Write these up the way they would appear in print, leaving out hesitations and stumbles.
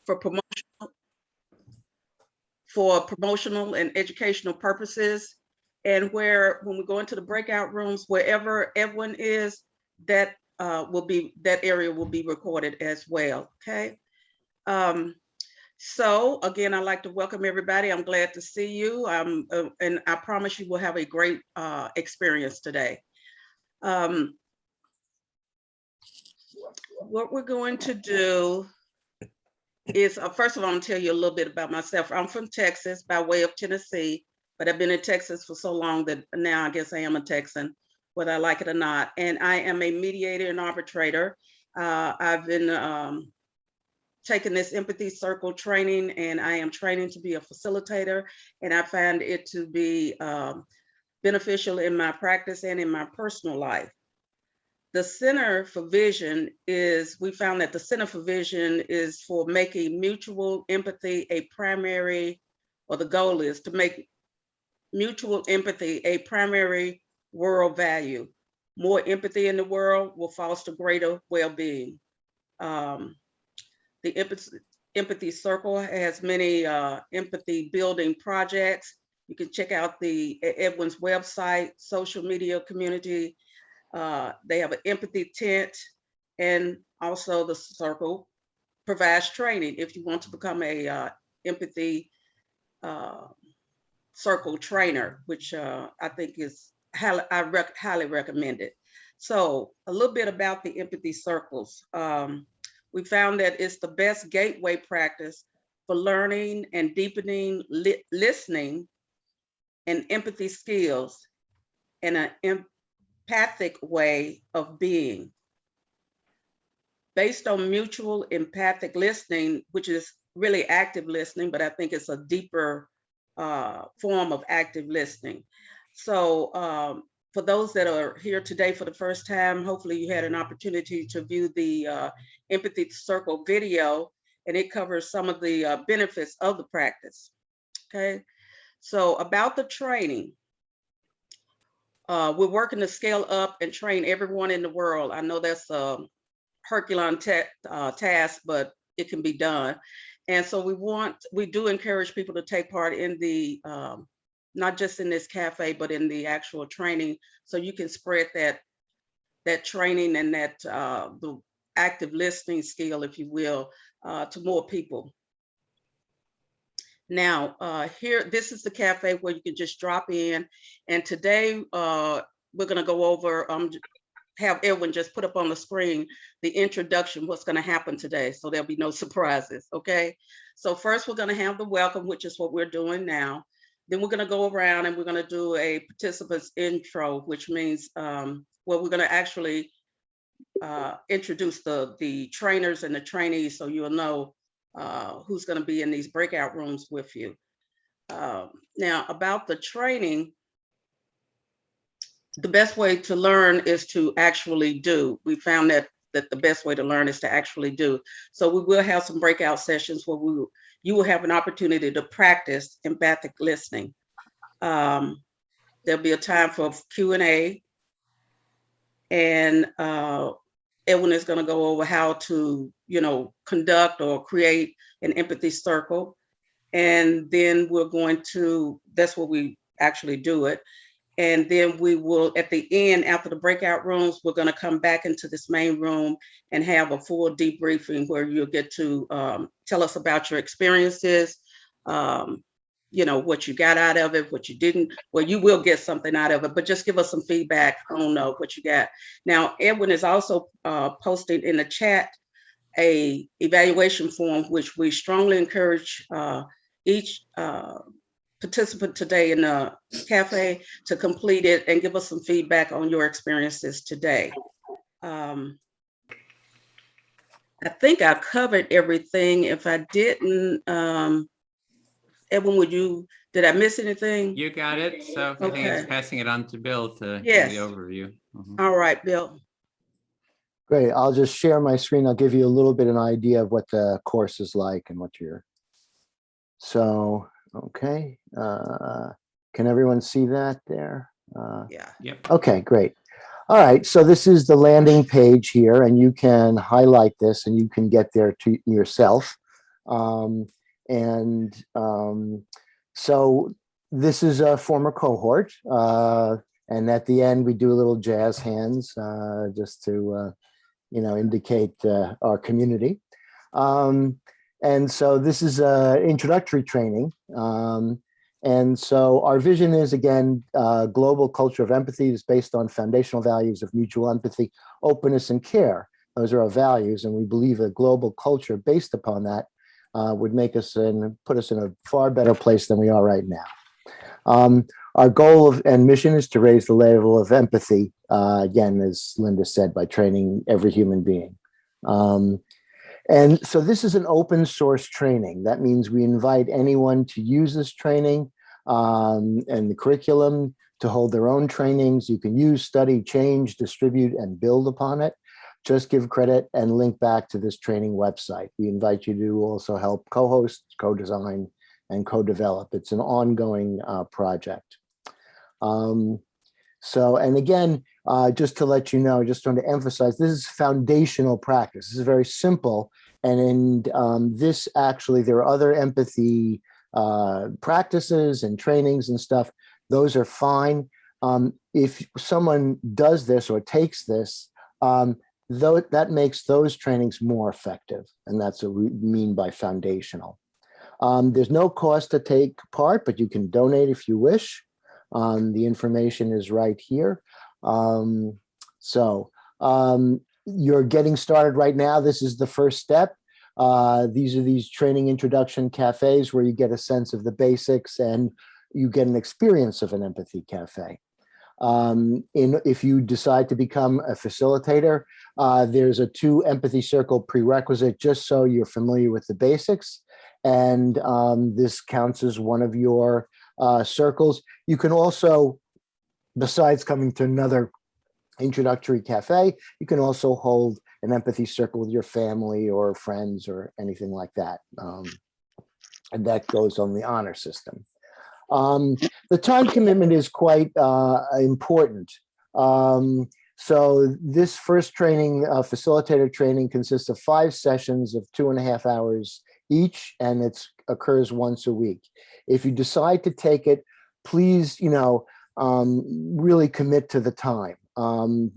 for promotional and educational purposes. And when we go into the breakout rooms, wherever everyone is, that area will be recorded as well. Okay. So again, I'd like to welcome everybody. I'm glad to see you. And I promise you will have a great experience today. What we're going to do is, first of all, I'm gonna tell you a little bit about myself. I'm from Texas by way of Tennessee, but I've been in Texas for so long that now I guess I am a Texan, whether I like it or not. And I am a mediator and arbitrator. I've been taking this Empathy Circle training, and I am training to be a facilitator, and I find it to be beneficial in my practice and in my personal life. The Center for Vision we found that the Center for Vision is for making mutual empathy a primary, or the goal is to make mutual empathy a primary world value. More empathy in the world will foster greater well-being. The Empathy Circle has many empathy building projects. You can check out Edwin's website, social media community. They have an empathy tent, and also the Circle provides training if you want to become a Empathy Circle trainer, which I think is highly recommended. So a little bit about the Empathy Circles. We found that it's the best gateway practice for learning and deepening listening and empathy skills in an empathic way of being. Based on mutual empathic listening, which is really active listening, but I think it's a deeper form of active listening. So for those that are here today for the first time, hopefully you had an opportunity to view the Empathy Circle video, and it covers some of the benefits of the practice. Okay, so about the training, we're working to scale up and train everyone in the world. I know that's a Herculean task, but it can be done. And so we do encourage people to take part in the not just in this cafe, but in the actual training, so you can spread that training and that the active listening skill, if you will, to more people. Now, this is the cafe where you can just drop in. And today we're gonna go over, have Edwin just put up on the screen the introduction, what's gonna happen today, so there'll be no surprises, okay? So first we're gonna have the welcome, which is what we're doing now. Then we're gonna go around and we're gonna do a participant's intro, which means, well, we're gonna actually introduce the trainers and the trainees, so you'll know who's gonna be in these breakout rooms with you. Now, about the training, the best way to learn is to actually do. We found that the best way to learn is to actually do. So we will have some breakout sessions where you will have an opportunity to practice empathic listening. There'll be a time for Q&A, and Edwin is going to go over how to, conduct or create an empathy circle. And then that's where we actually do it. And then we will, at the end, after the breakout rooms, we're going to come back into this main room and have a full debriefing where you'll get to tell us about your experiences, what you got out of it, what you didn't. Well, you will get something out of it, but just give us some feedback on what you got. Now, Edwin is also posting in the chat a evaluation form, which we strongly encourage each participant today in the cafe to complete it and give us some feedback on your experiences today. I think I covered everything. If I didn't, Edwin, did I miss anything? You got it. So I think it's passing it on to Bill to Yes. give the overview. All right, Bill. Great. I'll just share my screen. I'll give you a little bit of an idea of what the course is like and what okay. Can everyone see that there? Yeah. Yep. Okay, great. All right, so this is the landing page here, and you can highlight this and you can get there to yourself. So this is a former cohort. And at the end, we do a little jazz hands just to, indicate our community. And so this is introductory training. And so our vision is, again, global culture of empathy is based on foundational values of mutual empathy, openness, and care. Those are our values, and we believe a global culture based upon that would make us and put us in a far better place than we are right now. Our goal and mission is to raise the level of empathy, again, as Linda said, by training every human being. And so this is an open source training. That means we invite anyone to use this training and the curriculum to hold their own trainings. You can use, study, change, distribute, and build upon it. Just give credit and link back to this training website. We invite you to also help co-host, co-design, and co-develop. It's an ongoing project. And again, just to let you know, just want to emphasize, this is foundational practice. This is very simple. And in this, actually, there are other empathy practices and trainings and stuff. Those are fine. If someone does this or takes this, though, that makes those trainings more effective. And that's what we mean by foundational. There's no cost to take part, but you can donate if you wish. The information is right here. You're getting started right now. This is the first step. These are these training introduction cafes where you get a sense of the basics and you get an experience of an empathy cafe. If you decide to become a facilitator, there's a 2 Empathy Circle prerequisite, just so you're familiar with the basics. And this counts as one of your circles. You can also, besides coming to another introductory cafe, you can also hold an empathy circle with your family or friends or anything like that. And that goes on the honor system. The time commitment is quite important. So this first training, facilitator training, consists of 5 sessions of 2.5 hours each, and it occurs once a week. If you decide to take it, please, really commit to the time,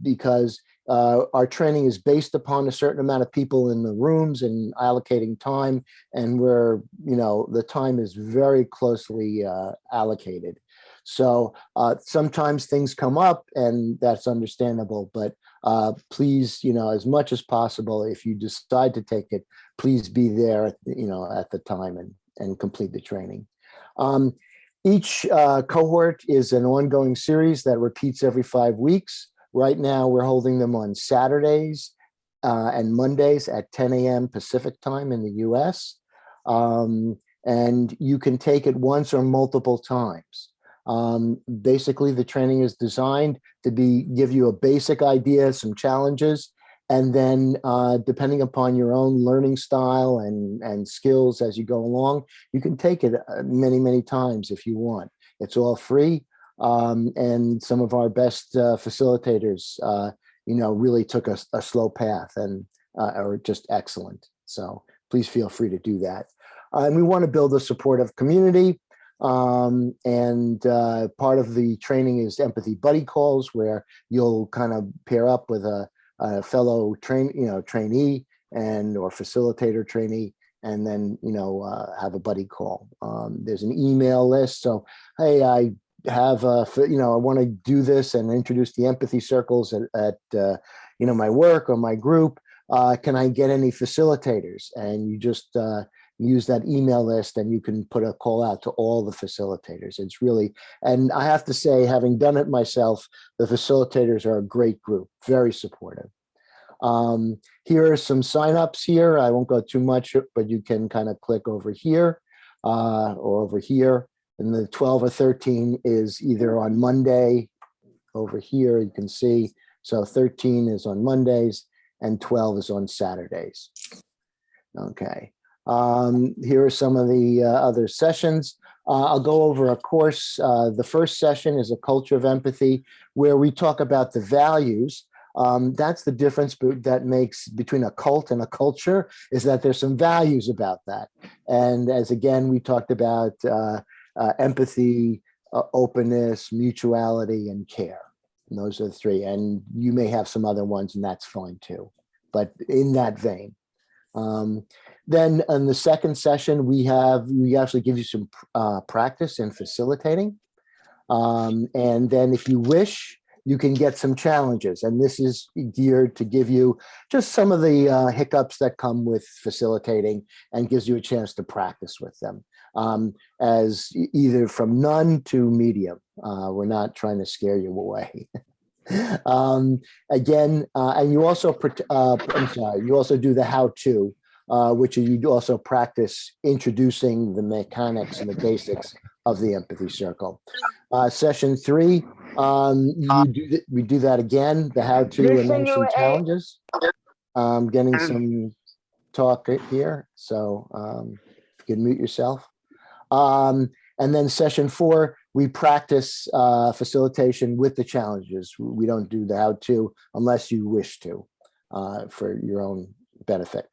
because our training is based upon a certain amount of people in the rooms and allocating time, and the time is very closely allocated. So sometimes things come up, and that's understandable, but please, as much as possible, if you decide to take it, please be there, at the time and complete the training. Each cohort is an ongoing series that repeats every 5 weeks. Right now, we're holding them on Saturdays and Mondays at 10 a.m. Pacific time in the US. And you can take it once or multiple times. Basically, the training is designed to give you a basic idea, some challenges, and then depending upon your own learning style and skills as you go along, you can take it many, many times if you want. It's all free. And some of our best facilitators, really took a slow path and are just excellent. So please feel free to do that. And we want to build a supportive community. And part of the training is empathy buddy calls, where you'll kind of pair up with a fellow trainee or facilitator trainee, and then have a buddy call. There's an email list. So hey, I have I want to do this and introduce the empathy circles at my work or my group. Can I get any facilitators? And you just use that email list, and you can put a call out to all the facilitators. It's really, and I have to say, having done it myself, the facilitators are a great group, very supportive. Here are some signups here. I won't go too much, but you can kind of click over here or over here. And the 12 or 13 is either on Monday over here, you can see. So 13 is on Mondays and 12 is on Saturdays. Okay. Here are some of the other sessions. I'll go over a course. The first session is a culture of empathy, where we talk about the values. That's the difference that makes between a cult and a culture, is that there's some values about that. And as again, we talked about empathy, openness, mutuality, and care. And those are the three. And you may have some other ones, and that's fine too. But in that vein. Then in the second session, we actually give you some practice in facilitating. And then if you wish, you can get some challenges. And this is geared to give you just some of the hiccups that come with facilitating and gives you a chance to practice with them as either from none to medium. We're not trying to scare you away. Again, and you also, I'm sorry, you also do the how-to, which you also practice introducing the mechanics and the basics of the empathy circle. Session 3, we do that again, the how-to and then some challenges. Getting some talk here, so if you can mute yourself. And then session 4, we practice facilitation with the challenges. We don't do the how-to unless you wish to for your own benefit.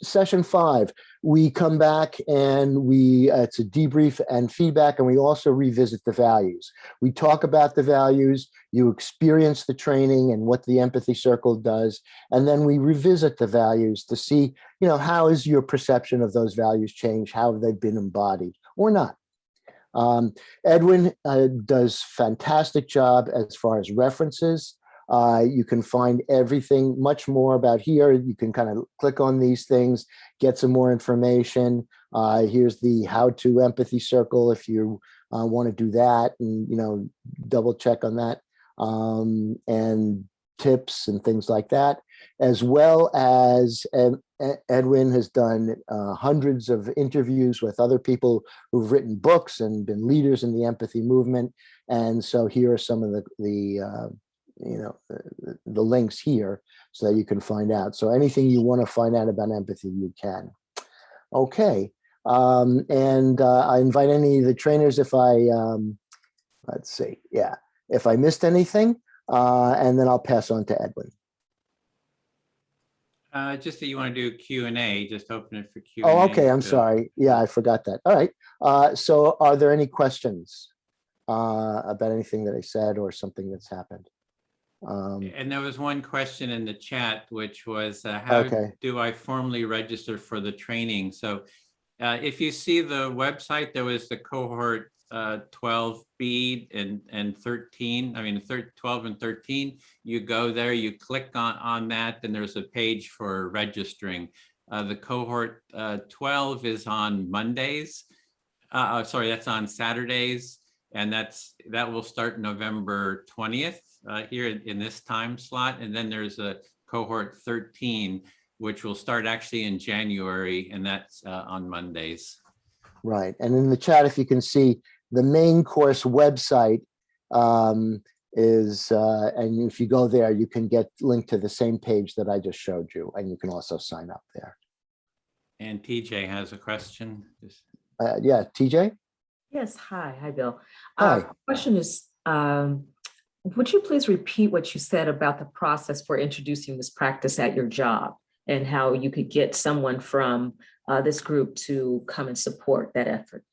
Session 5, we come back and it's a debrief and feedback, and we also revisit the values. We talk about the values, you experience the training and what the empathy circle does, and then we revisit the values to see, how is your perception of those values changed? How have they been embodied or not? Edwin does fantastic job as far as references. You can find everything much more about here. You can kind of click on these things, get some more information. Here's the how-to empathy circle if you want to do that and, double check on that and tips and things like that, as well as Edwin has done hundreds of interviews with other people who've written books and been leaders in the empathy movement. And so here are some of the links here so that you can find out. So anything you want to find out about empathy, you can. Okay. And I invite any of the trainers if let's see. Yeah. If I missed anything, and then I'll pass on to Edwin. Just that you want to do Q&A, just open it for Q&A. Oh, okay. I'm sorry. Yeah, I forgot that. All right. So are there any questions about anything that I said or something that's happened? And there was one question in the chat, which was how do I formally register for the training? So if you see the website, there was the cohort 12B and 13, 12 and 13. You go there, you click on that, and there's a page for registering. The cohort 12 is on Mondays. Sorry, that's on Saturdays. And that will start November 20th here in this time slot. And then there's a cohort 13, which will start actually in January, and that's on Mondays. Right. And in the chat, if you can see, the main course website is, and if you go there, you can get linked to the same page that I just showed you, and you can also sign up there. And TJ has a question. Yeah, TJ? Yes, hi, Bill. Hi. Question is, would you please repeat what you said about the process for introducing this practice at your job and how you could get someone from this group to come and support that effort?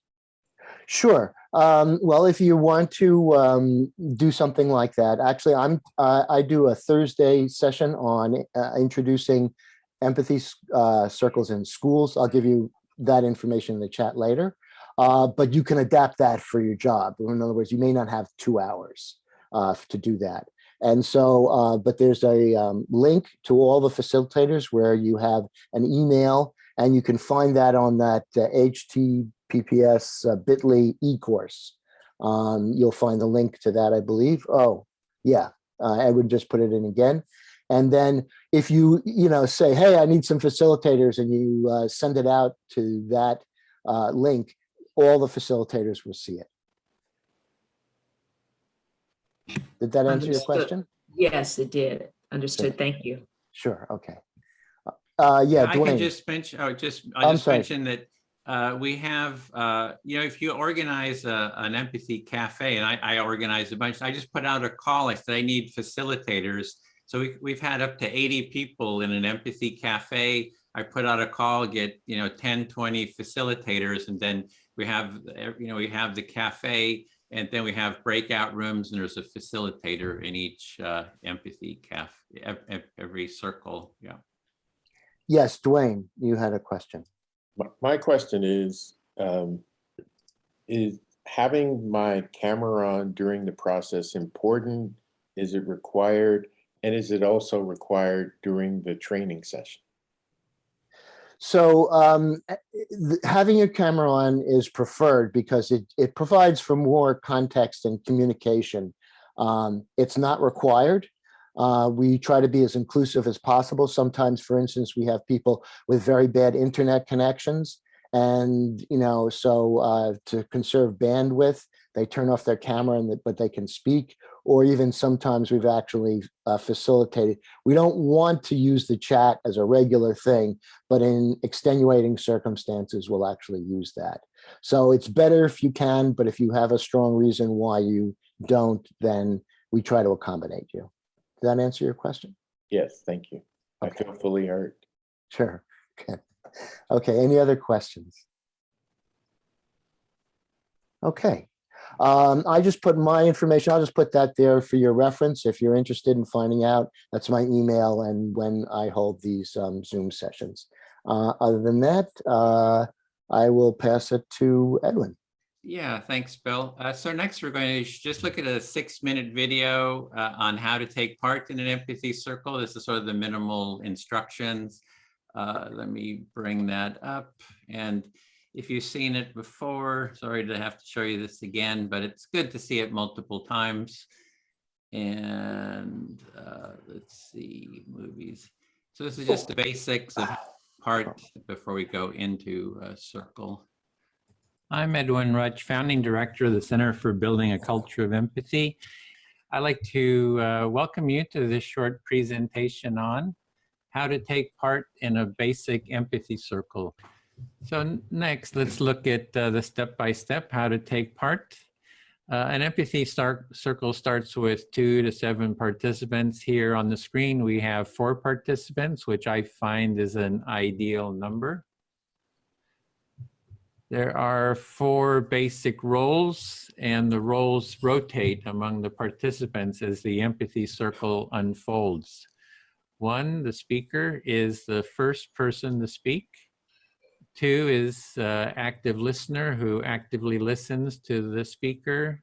Sure. Well, if you want to do something like that, actually, I do a Thursday session on introducing empathy circles in schools. I'll give you that information in the chat later. But you can adapt that for your job. In other words, you may not have 2 hours to do that. And so, but there's a link to all the facilitators where you have an email, and you can find that on that HTTPS bit.ly e-course. You'll find the link to that, I believe. Oh, yeah, I would just put it in again. And then if you, say, hey, I need some facilitators, and you send it out to that link, all the facilitators will see it. Did that answer your question? Yes, it did. Understood. Thank you. Sure. Okay. Yeah, I Dwayne. can just mention, mention that we have, if you organize an empathy cafe, and I organize a bunch, I just put out a call. I said I need facilitators. So we've had up to 80 people in an empathy cafe I put out a call, get 10, 20 facilitators, and then we have the cafe, and then we have breakout rooms, and there's a facilitator in each empathy cafe, every circle. Yeah. Yes, Dwayne, you had a question. My question is having my camera on during the process important? Is it required? And is it also required during the training session? So having your camera on is preferred because it provides for more context and communication. It's not required. We try to be as inclusive as possible. Sometimes, for instance, we have people with very bad internet connections, and to conserve bandwidth, they turn off their camera, but they can speak. Or even sometimes we've actually facilitated. We don't want to use the chat as a regular thing, but in extenuating circumstances, we'll actually use that. So it's better if you can, but if you have a strong reason why you don't, then we try to accommodate you. Does that answer your question? Yes, thank you. Okay. I feel fully heard. Sure. Okay. Okay, any other questions? Okay. I just put my information, I'll just put that there for your reference. If you're interested in finding out, that's my email and when I hold these Zoom sessions. Other than that, I will pass it to Edwin. Yeah, thanks, Bill. So next we're going to just look at a 6-minute video on how to take part in an empathy circle. This is sort of the minimal instructions. Let me bring that up. And if you've seen it before, sorry to have to show you this again, but it's good to see it multiple times. And let's see, movies. So this is just the basics of part before we go into a circle. I'm Edwin Rutch, founding director of the Center for Building a Culture of Empathy. I'd like to welcome you to this short presentation on how to take part in a basic empathy circle. So next, let's look at the step-by-step how to take part. An empathy circle starts with 2 to 7 participants. Here on the screen, we have 4 participants, which I find is an ideal number. There are 4 basic roles, and the roles rotate among the participants as the empathy circle unfolds. 1, the speaker, is the first person to speak. 2 is active listener who actively listens to the speaker.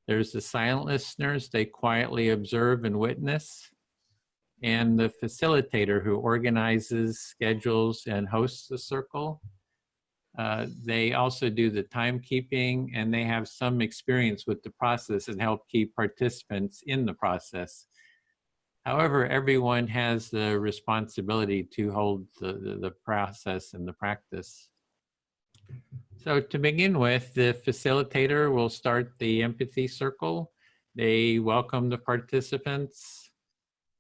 There's the silent listeners, they quietly observe and witness. And the facilitator who organizes, schedules, and hosts the circle. They also do the timekeeping, and they have some experience with the process and help keep participants in the process. However, everyone has the responsibility to hold the process and the practice. So to begin with, the facilitator will start the empathy circle. They welcome the participants.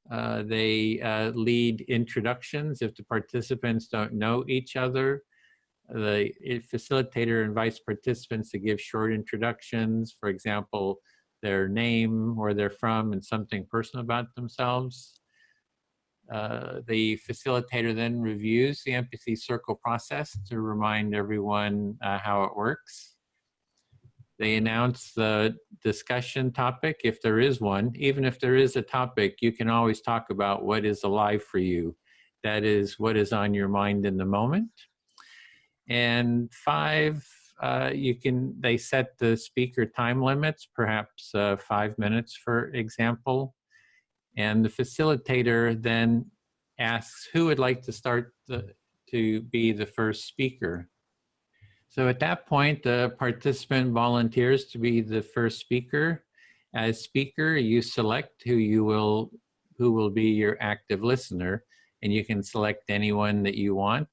They lead introductions if the participants don't know each other. The facilitator invites participants to give short introductions, for example, their name, where they're from, and something personal about themselves. The facilitator then reviews the empathy circle process to remind everyone how it works. They announce the discussion topic, if there is one. Even if there is a topic, you can always talk about what is alive for you. That is what is on your mind in the moment. And 5, they set the speaker time limits, perhaps 5 minutes, for example. And the facilitator then asks who would like to start to be the first speaker. So at that point, the participant volunteers to be the first speaker. As speaker, you select who will be your active listener, and you can select anyone that you want.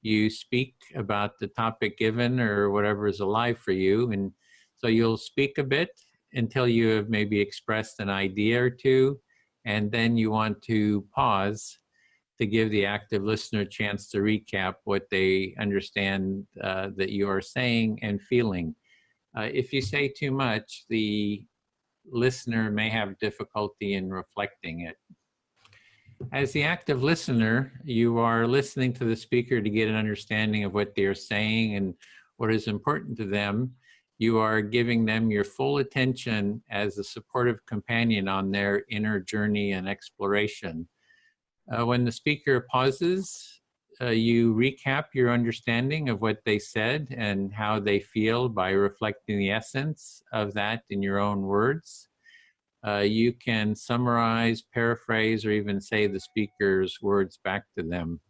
You speak about the topic given or whatever is alive for you. And so you'll speak a bit until you have maybe expressed an idea or two, and then you want to pause to give the active listener a chance to recap what they understand that you are saying and feeling. If you say too much, the listener may have difficulty in reflecting it. As the active listener, you are listening to the speaker to get an understanding of what they're saying and what is important to them. You are giving them your full attention as a supportive companion on their inner journey and exploration. When the speaker pauses, you recap your understanding of what they said and how they feel by reflecting the essence of that in your own words. You can summarize, paraphrase, or even say the speaker's words back to them.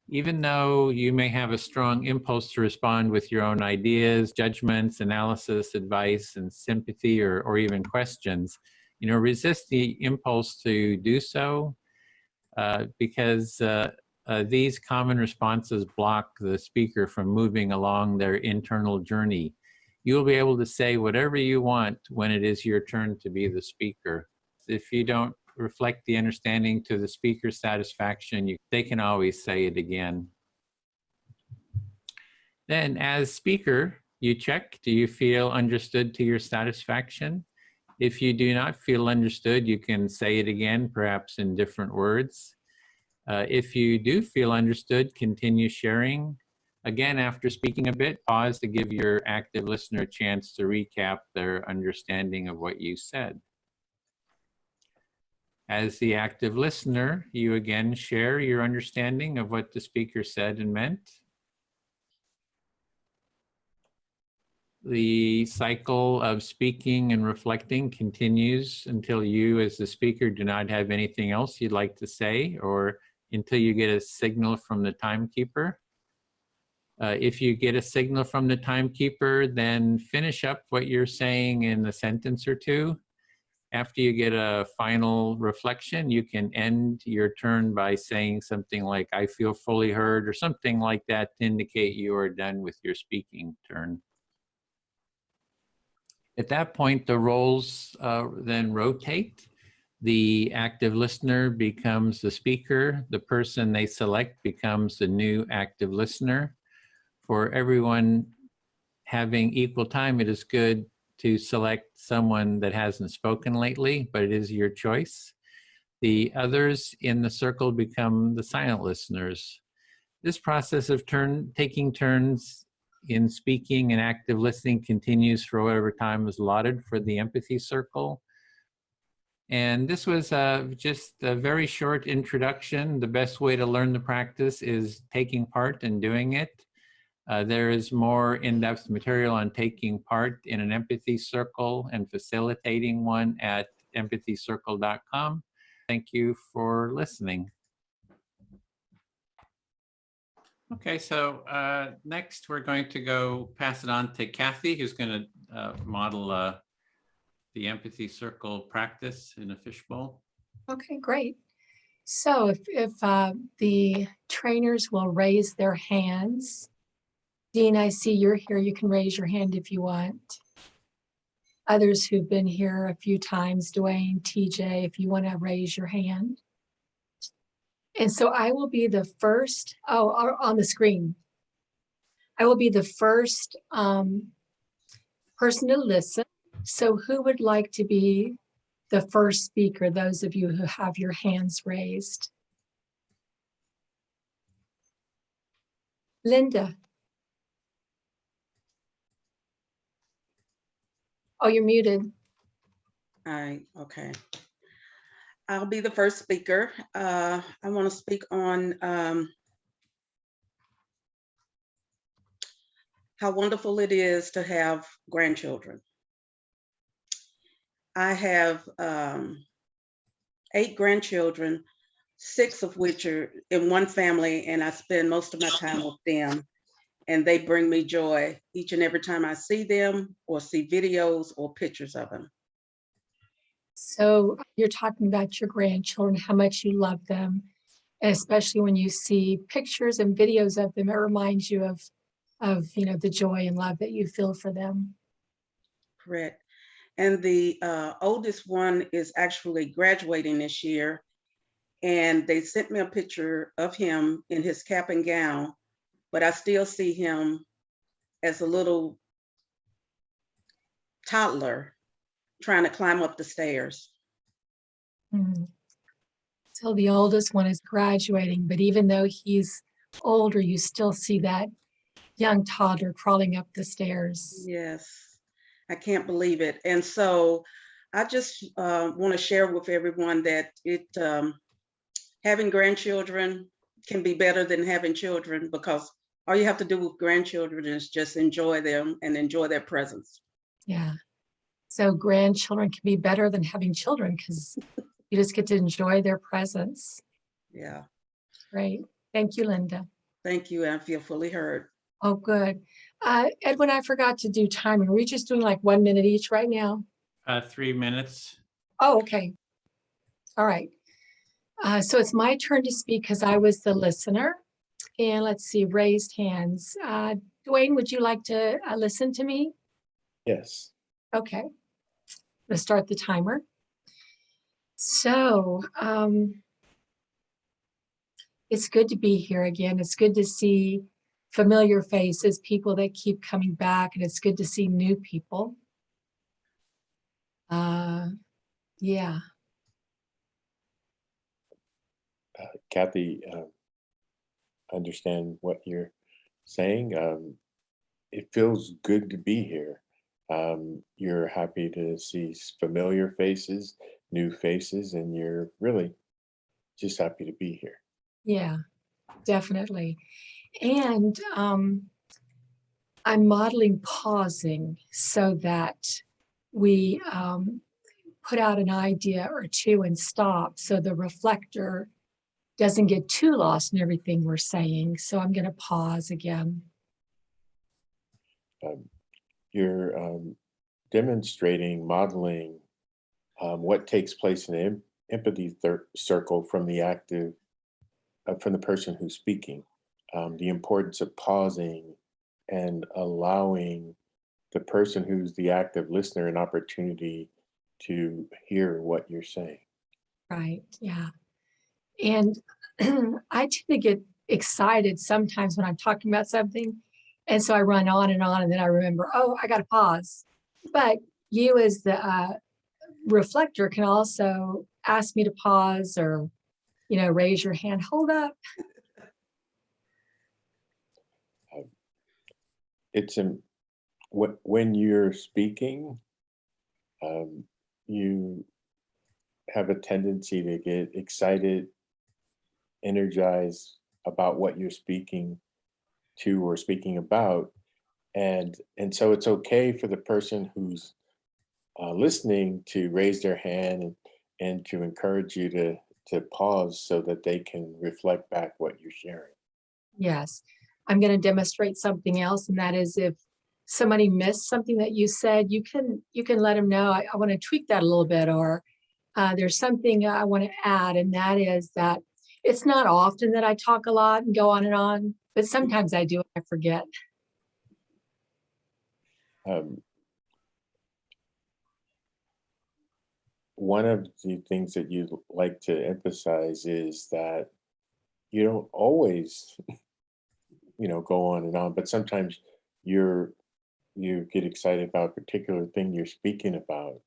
Even though you may have a strong impulse to respond with your own ideas, judgments, analysis, advice, and sympathy, or even questions, resist the impulse to do so because these common responses block the speaker from moving along their internal journey. You'll be able to say whatever you want when it is your turn to be the speaker. If you don't reflect the understanding to the speaker's satisfaction, they can always say it again. Then as speaker, you check, do you feel understood to your satisfaction? If you do not feel understood, you can say it again, perhaps in different words. If you do feel understood, continue sharing. Again, after speaking a bit, pause to give your active listener a chance to recap their understanding of what you said. As the active listener, you again share your understanding of what the speaker said and meant. The cycle of speaking and reflecting continues until you, as the speaker, do not have anything else you'd like to say, or until you get a signal from the timekeeper. If you get a signal from the timekeeper, then finish up what you're saying in a sentence or two. After you get a final reflection, you can end your turn by saying something like, "I feel fully heard," or something like that to indicate you are done with your speaking turn. At that point, the roles then rotate. The active listener becomes the speaker. The person they select becomes the new active listener. For everyone having equal time, it is good to select someone that hasn't spoken lately, but it is your choice. The others in the circle become the silent listeners. This process of taking turns in speaking and active listening continues for whatever time is allotted for the empathy circle. And this was just a very short introduction. The best way to learn the practice is taking part and doing it. There is more in-depth material on taking part in an empathy circle and facilitating one at empathycircle.com. Thank you for listening. Okay, so next we're going to go pass it on to Kathy, who's going to model the empathy circle practice in a fishbowl. Okay, great. So if the trainers will raise their hands. Dean, I see you're here. You can raise your hand if you want. Others who've been here a few times, Dwayne, TJ, if you want to raise your hand. And so I will be the first, on the screen. I will be the first person to listen. So who would like to be the first speaker, those of you who have your hands raised? Linda. Oh, you're muted. Okay. I'll be the first speaker. I want to speak on how wonderful it is to have grandchildren. I have 8 grandchildren, 6 of which are in one family, and I spend most of my time with them. And they bring me joy each and every time I see them or see videos or pictures of them. So you're talking about your grandchildren, how much you love them, and especially when you see pictures and videos of them, it reminds you of the joy and love that you feel for them. Correct. And the oldest one is actually graduating this year, and they sent me a picture of him in his cap and gown, but I still see him as a little toddler trying to climb up the stairs. Mm-hmm. So the oldest one is graduating, but even though he's older, you still see that young toddler crawling up the stairs. Yes, I can't believe it. And so I just want to share with everyone that having grandchildren can be better than having children, because all you have to do with grandchildren is just enjoy them and enjoy their presence. Yeah. So grandchildren can be better than having children because you just get to enjoy their presence. Yeah. Great. Thank you, Linda. Thank you. I feel fully heard. Oh, good. Edwin, I forgot to do timing. Are we just doing like 1 minute each right now? 3 minutes. Oh, okay. All right. So it's my turn to speak because I was the listener. And let's see, raised hands. Dwayne, would you like to listen to me? Yes. Okay. Let's start the timer. So it's good to be here again. It's good to see familiar faces, people that keep coming back, and it's good to see new people. Yeah. Kathy, understand what you're saying. It feels good to be here. You're happy to see familiar faces, new faces, and you're really just happy to be here. Yeah, definitely. And I'm modeling pausing so that we put out an idea or two and stop so the reflector doesn't get too lost in everything we're saying. So I'm going to pause again. You're demonstrating, modeling what takes place in the empathy circle from the active, from the person who's speaking, the importance of pausing and allowing the person who's the active listener an opportunity to hear what you're saying. Right, yeah. And I tend to get excited sometimes when I'm talking about something. And so I run on, and then I remember, oh, I got to pause. But you as the reflector can also ask me to pause or, raise your hand, hold up. It's when you're speaking, you have a tendency to get excited, energized about what you're speaking to or speaking about, and so it's okay for the person who's listening to raise their hand and to encourage you to pause so that they can reflect back what you're sharing. Yes, I'm going to demonstrate something else, and that is if somebody missed something that you said, you can let them know, I want to tweak that a little bit, or there's something I want to add, and that is that it's not often that I talk a lot and go on, but sometimes I do and I forget. One of the things that you like to emphasize is that you don't always, go on, but sometimes you get excited about a particular thing you're speaking about.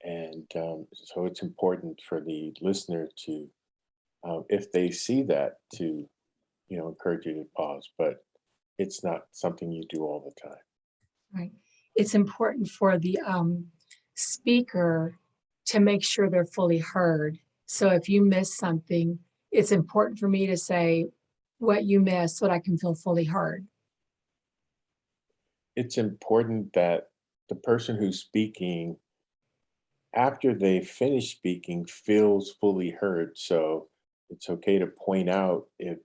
And so it's important for the listener to, if they see that, to, encourage you to pause, but it's not something you do all the time. Right. It's important for the speaker to make sure they're fully heard. So if you miss something, it's important for me to say what you missed so that I can feel fully heard. It's important that the person who's speaking, after they finish speaking, feels fully heard. So it's okay to point out if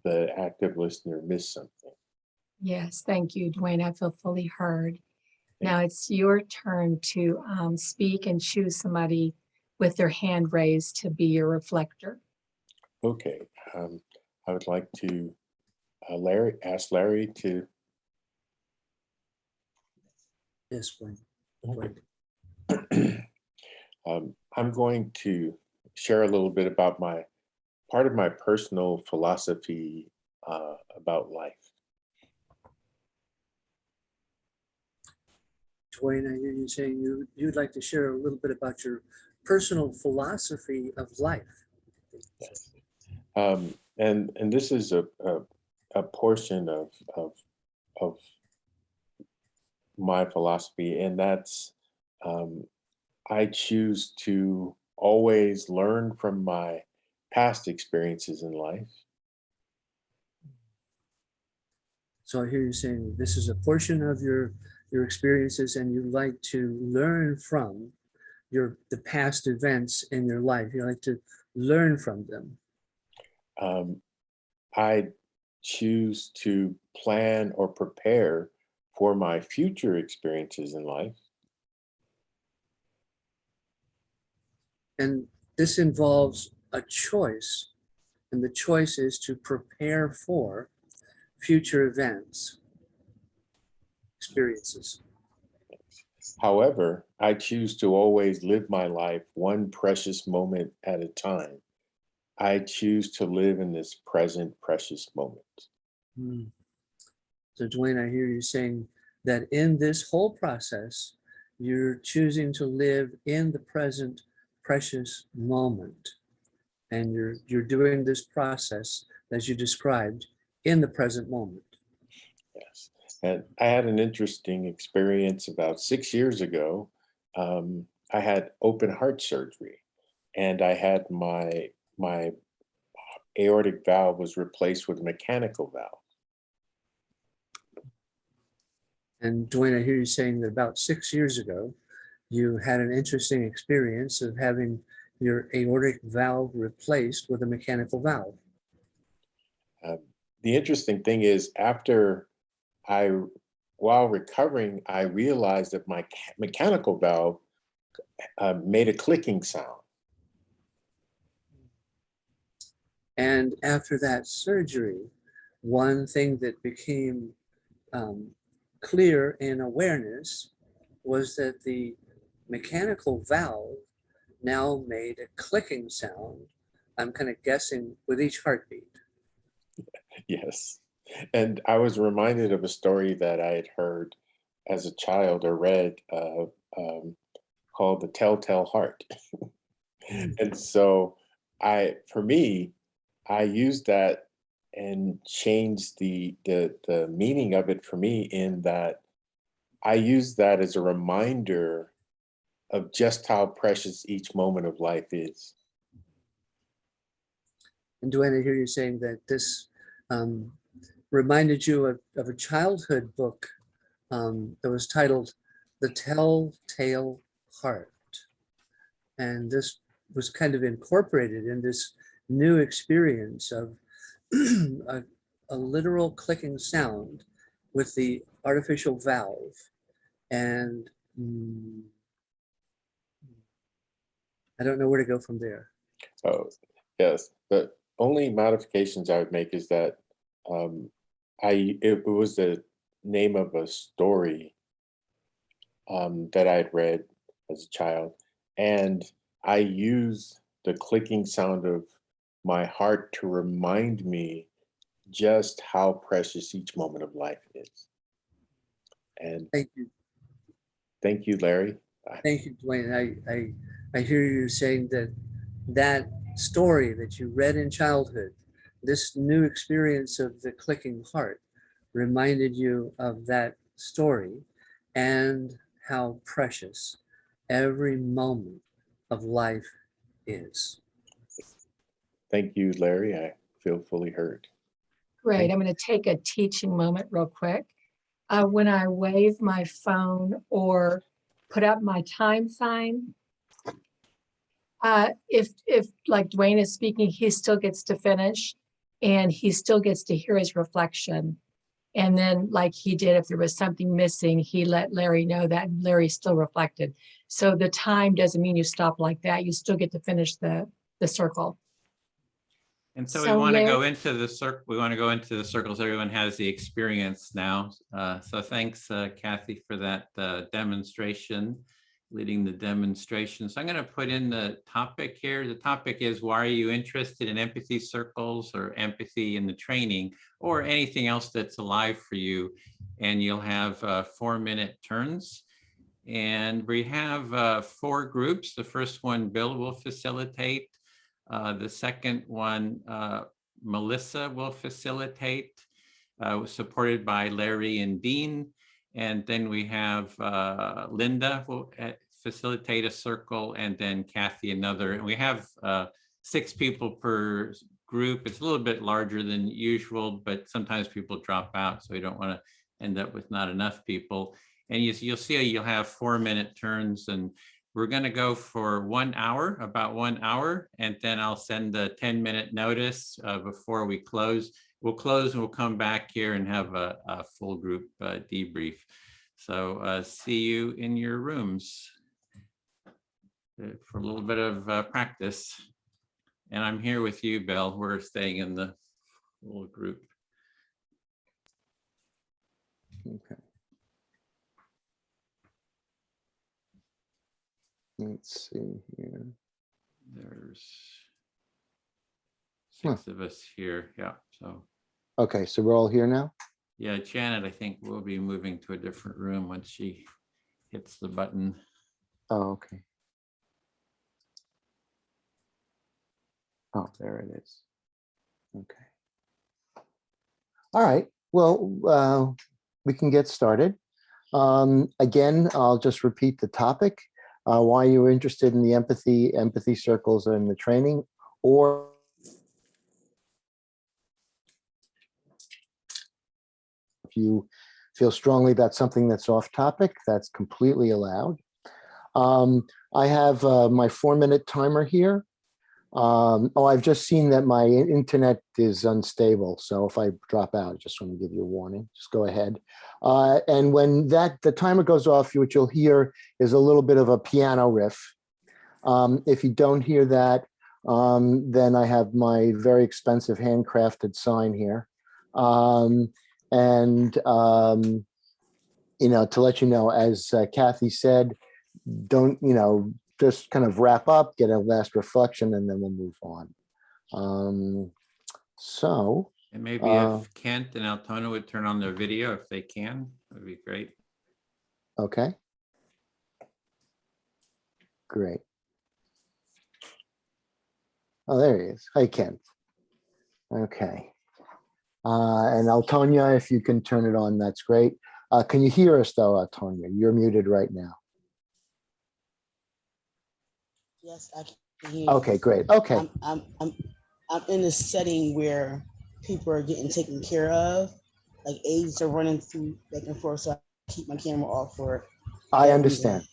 the active listener missed something. Yes, thank you, Dwayne. I feel fully heard. Now it's your turn to speak and choose somebody with their hand raised to be your reflector. Okay. I would like to ask Larry to. Yes, Wayne. I'm going to share a little bit about part of my personal philosophy about life. Dwayne, I hear you saying you'd like to share a little bit about your personal philosophy of life. Yes. And this is a portion of my philosophy, and that's I choose to always learn from my past experiences in life. So I hear you saying this is a portion of your experiences, and you like to learn from the past events in your life. You like to learn from them. I choose to plan or prepare for my future experiences in life. And this involves a choice, and the choice is to prepare for future events, experiences. However, I choose to always live my life one precious moment at a time. I choose to live in this present precious moment. So Dwayne, I hear you saying that in this whole process, you're choosing to live in the present precious moment. And you're doing this process, as you described, in the present moment. Yes. And I had an interesting experience about 6 years ago. I had open heart surgery, and I had my aortic valve was replaced with a mechanical valve. And Dwayne, I hear you saying that about 6 years ago, you had an interesting experience of having your aortic valve replaced with a mechanical valve. The interesting thing is, while recovering, I realized that my mechanical valve made a clicking sound. And after that surgery, one thing that became clear in awareness was that the mechanical valve now made a clicking sound. I'm kind of guessing with each heartbeat. Yes. And I was reminded of a story that I had heard as a child or read called The Telltale Heart. And so for me, I used that and changed the meaning of it for me, in that I use that as a reminder of just how precious each moment of life is. And Duane, I hear you saying that this reminded you of a childhood book that was titled The Telltale Heart. And this was kind of incorporated in this new experience of a literal clicking sound with the artificial valve. And I don't know where to go from there. Oh, yes. The only modifications I would make is that it was the name of a story that I'd read as a child, and I use the clicking sound of my heart to remind me just how precious each moment of life is. And thank you. Thank you, Larry. Thank you, Dwayne. I hear you saying that story that you read in childhood, this new experience of the clicking heart, reminded you of that story and how precious every moment of life is. Thank you, Larry. I feel fully heard. Great. I'm going to take a teaching moment real quick. When I wave my phone or put up my time sign, if like Dwayne is speaking, he still gets to finish and he still gets to hear his reflection. And then like he did, if there was something missing, he let Larry know that, and Larry still reflected. So the time doesn't mean you stop like that. You still get to finish the circle. And so we want to go into the circle. We want to go into the circles. Everyone has the experience now. So thanks, Kathy, for that demonstration, leading the demonstration. So I'm going to put in the topic here. The topic is, why are you interested in empathy circles or empathy in the training or anything else that's alive for you? And you'll have 4-minute turns. And we have 4 groups. The first one, Bill will facilitate. The second one, Melissa will facilitate, supported by Larry and Dean. And then we have Linda will facilitate a circle, and then Kathy another. And we have 6 people per group. It's a little bit larger than usual, but sometimes people drop out, so we don't want to end up with not enough people. And you'll see you'll have 4-minute turns, and we're going to go for 1 hour, about 1 hour, and then I'll send a 10-minute notice before we close. We'll close and we'll come back here and have a full group debrief. So see you in your rooms for a little bit of practice. And I'm here with you, Bill. We're staying in the little group. Okay. Let's see here. There's 6 of us here. Yeah. So. Okay, so we're all here now? Yeah, Janet, I think we'll be moving to a different room once she hits the button. Oh, okay. Oh, there it is. Okay. All right. Well, we can get started. Again, I'll just repeat the topic. Why you're interested in the empathy circles and the training, or if you feel strongly about something that's off topic, that's completely allowed. I have my 4-minute timer here. Oh, I've just seen that my internet is unstable. So if I drop out, I just want to give you a warning. Just go ahead. And when the timer goes off, what you'll hear is a little bit of a piano riff. If you don't hear that, then I have my very expensive handcrafted sign here. You know, to let you know, as Kathy said, don't, you know, just kind of wrap up, get a last reflection, and then we'll move on. So. And maybe if Kent and Altona would turn on their video, if they can, that'd be great. Okay. Great. Oh, there he is. Hi, Kent. Okay. And Altonia, if you can turn it on, that's great. Can you hear us though, Altonia? You're muted right now. Yes, I can hear you. Okay, great. Okay. I'm in a setting where people are getting taken care of, like aides are running through back and forth, so I keep my camera off for. I understand.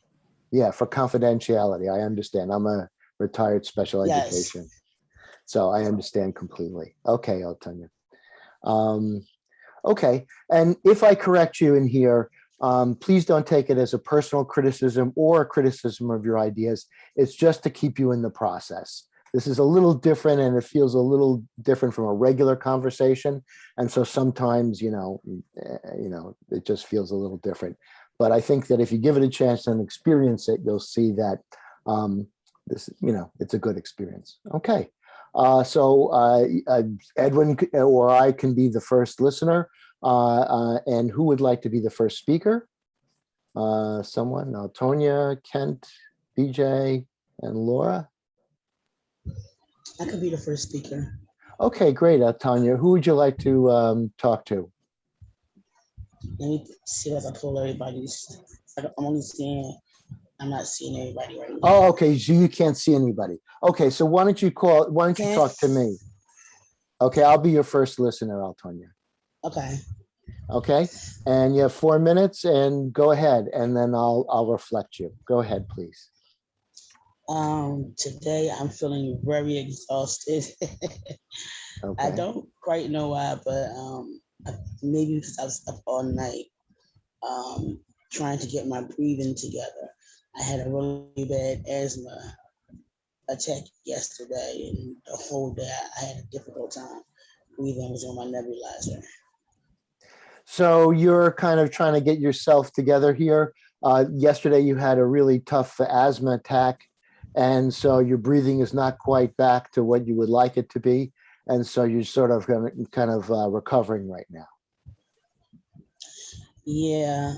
Yeah, for confidentiality. I understand. I'm a retired special education, so I understand completely. Okay, Altonia. Okay, and if I correct you in here, please don't take it as a personal criticism or a criticism of your ideas. It's just to keep you in the process. This is a little different, and it feels a little different from a regular conversation. And so sometimes, you know, it just feels a little different. But I think that if you give it a chance and experience it, you'll see that this, you know, it's a good experience. Okay. So Edwin or I can be the first listener. And who would like to be the first speaker? Someone, Tonya, Kent, BJ, and Laura. I could be the first speaker. Okay, great, Tonya. Who would you like to talk to? Let me see if I pull everybody's. I'm not seeing everybody right now. Oh, okay, so you can't see anybody. Okay, so why don't you talk to me? Okay, I'll be your first listener, Tonya. Okay. Okay, and you have 4 minutes, and go ahead, and then I'll reflect you. Go ahead, please. Today I'm feeling very exhausted. Okay. I don't quite know why, but maybe because I was up all night trying to get my breathing together. I had a really bad asthma attack yesterday, and the whole day I had a difficult time breathing. I was on my nebulizer. So you're kind of trying to get yourself together here. Yesterday you had a really tough asthma attack, and so your breathing is not quite back to what you would like it to be. And so you're sort of kind of recovering right now. Yeah.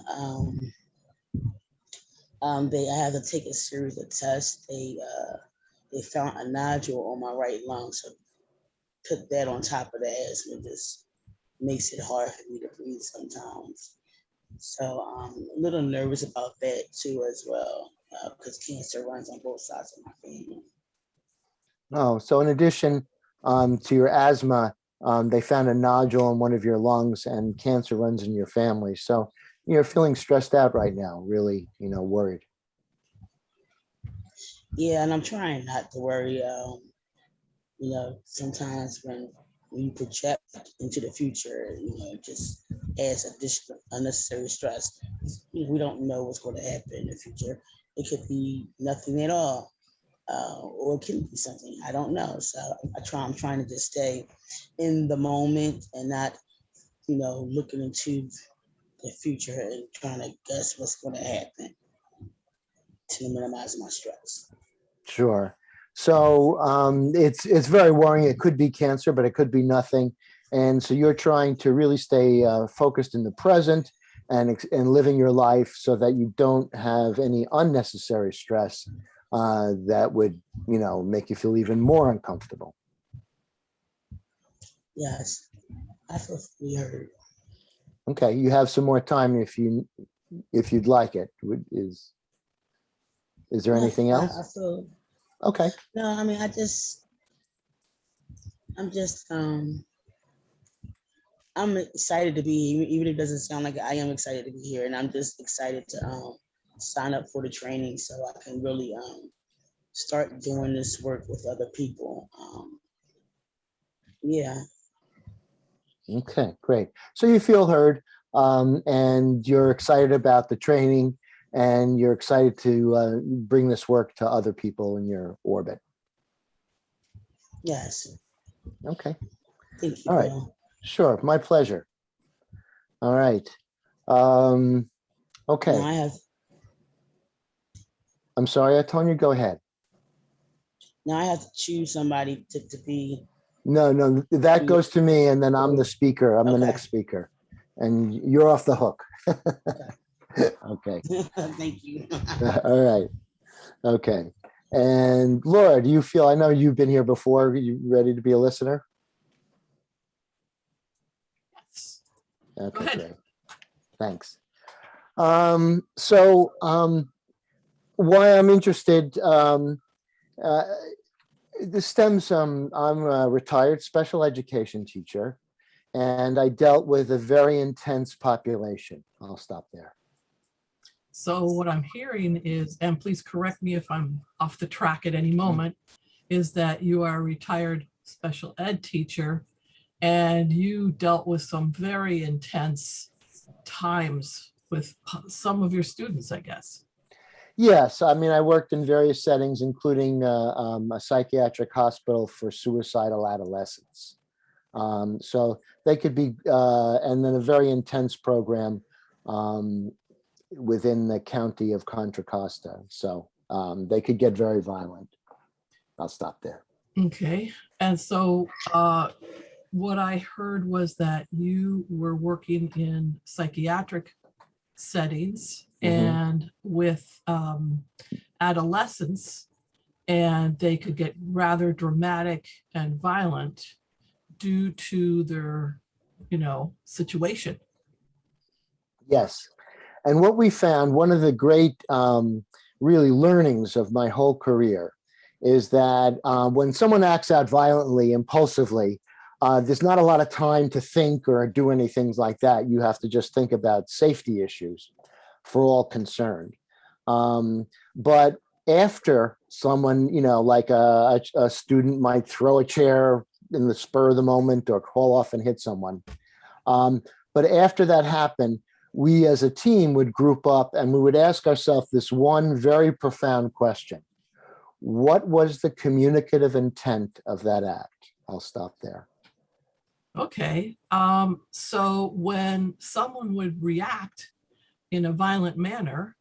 I had to take a series of tests. They found a nodule on my right lung, so put that on top of the asthma just makes it hard for me to breathe sometimes. So I'm a little nervous about that too as well, because cancer runs on both sides of my family. Oh, so in addition to your asthma, they found a nodule in one of your lungs, and cancer runs in your family. So you're feeling stressed out right now, really, worried. Yeah, and I'm trying not to worry. Sometimes when you project into the future, it just adds additional unnecessary stress. We don't know what's going to happen in the future. It could be nothing at all, or it can be something. I don't know. So I'm trying to just stay in the moment and not, looking into the future and trying to guess what's going to happen to minimize my stress. Sure. So it's very worrying. It could be cancer, but it could be nothing. And so you're trying to really stay focused in the present and living your life so that you don't have any unnecessary stress that would, make you feel even more uncomfortable. Yes, I feel fully heard. Okay, you have some more time if you'd like it. Is there anything else? I feel. Okay. No, I mean, I'm excited to be here, even if it doesn't sound like it, I am excited to be here, and I'm just excited to sign up for the training so I can really start doing this work with other people. Yeah. Okay, great. So you feel heard, and you're excited about the training, and you're excited to bring this work to other people in your orbit. Yes. Okay. Thank you. All right. Bill. Sure. My pleasure. All right. Okay. Now I'm sorry, Tonya, go ahead. Now I have to choose somebody to be. No, that goes to me, and then I'm the speaker. I'm the next speaker, and you're off the hook. Okay. Thank you. All right. Okay. And Laura, do you feel, I know you've been here before, are you ready to be a listener? Yes. Okay, great. Thanks. Why I'm interested, this stems from, I'm a retired special education teacher, and I dealt with a very intense population. I'll stop there. So what I'm hearing is, and please correct me if I'm off the track at any moment, is that you are a retired special ed teacher and you dealt with some very intense times with some of your students, I guess. Yes, I mean, I worked in various settings, including a psychiatric hospital for suicidal adolescents. So they could be, and then a very intense program within the county of Contra Costa. So they could get very violent. I'll stop there. Okay. And so what I heard was that you were working in psychiatric settings and with adolescents, and they could get rather dramatic and violent due to their, situation. Yes. And what we found, one of the great really learnings of my whole career is that when someone acts out violently, impulsively, there's not a lot of time to think or do anything like that. You have to just think about safety issues for all concerned. But after someone, like a student might throw a chair in the spur of the moment or crawl off and hit someone. But after that happened, we as a team would group up and we would ask ourselves this one very profound question. What was the communicative intent of that act? I'll stop there. Okay. So when someone would react in a violent manner,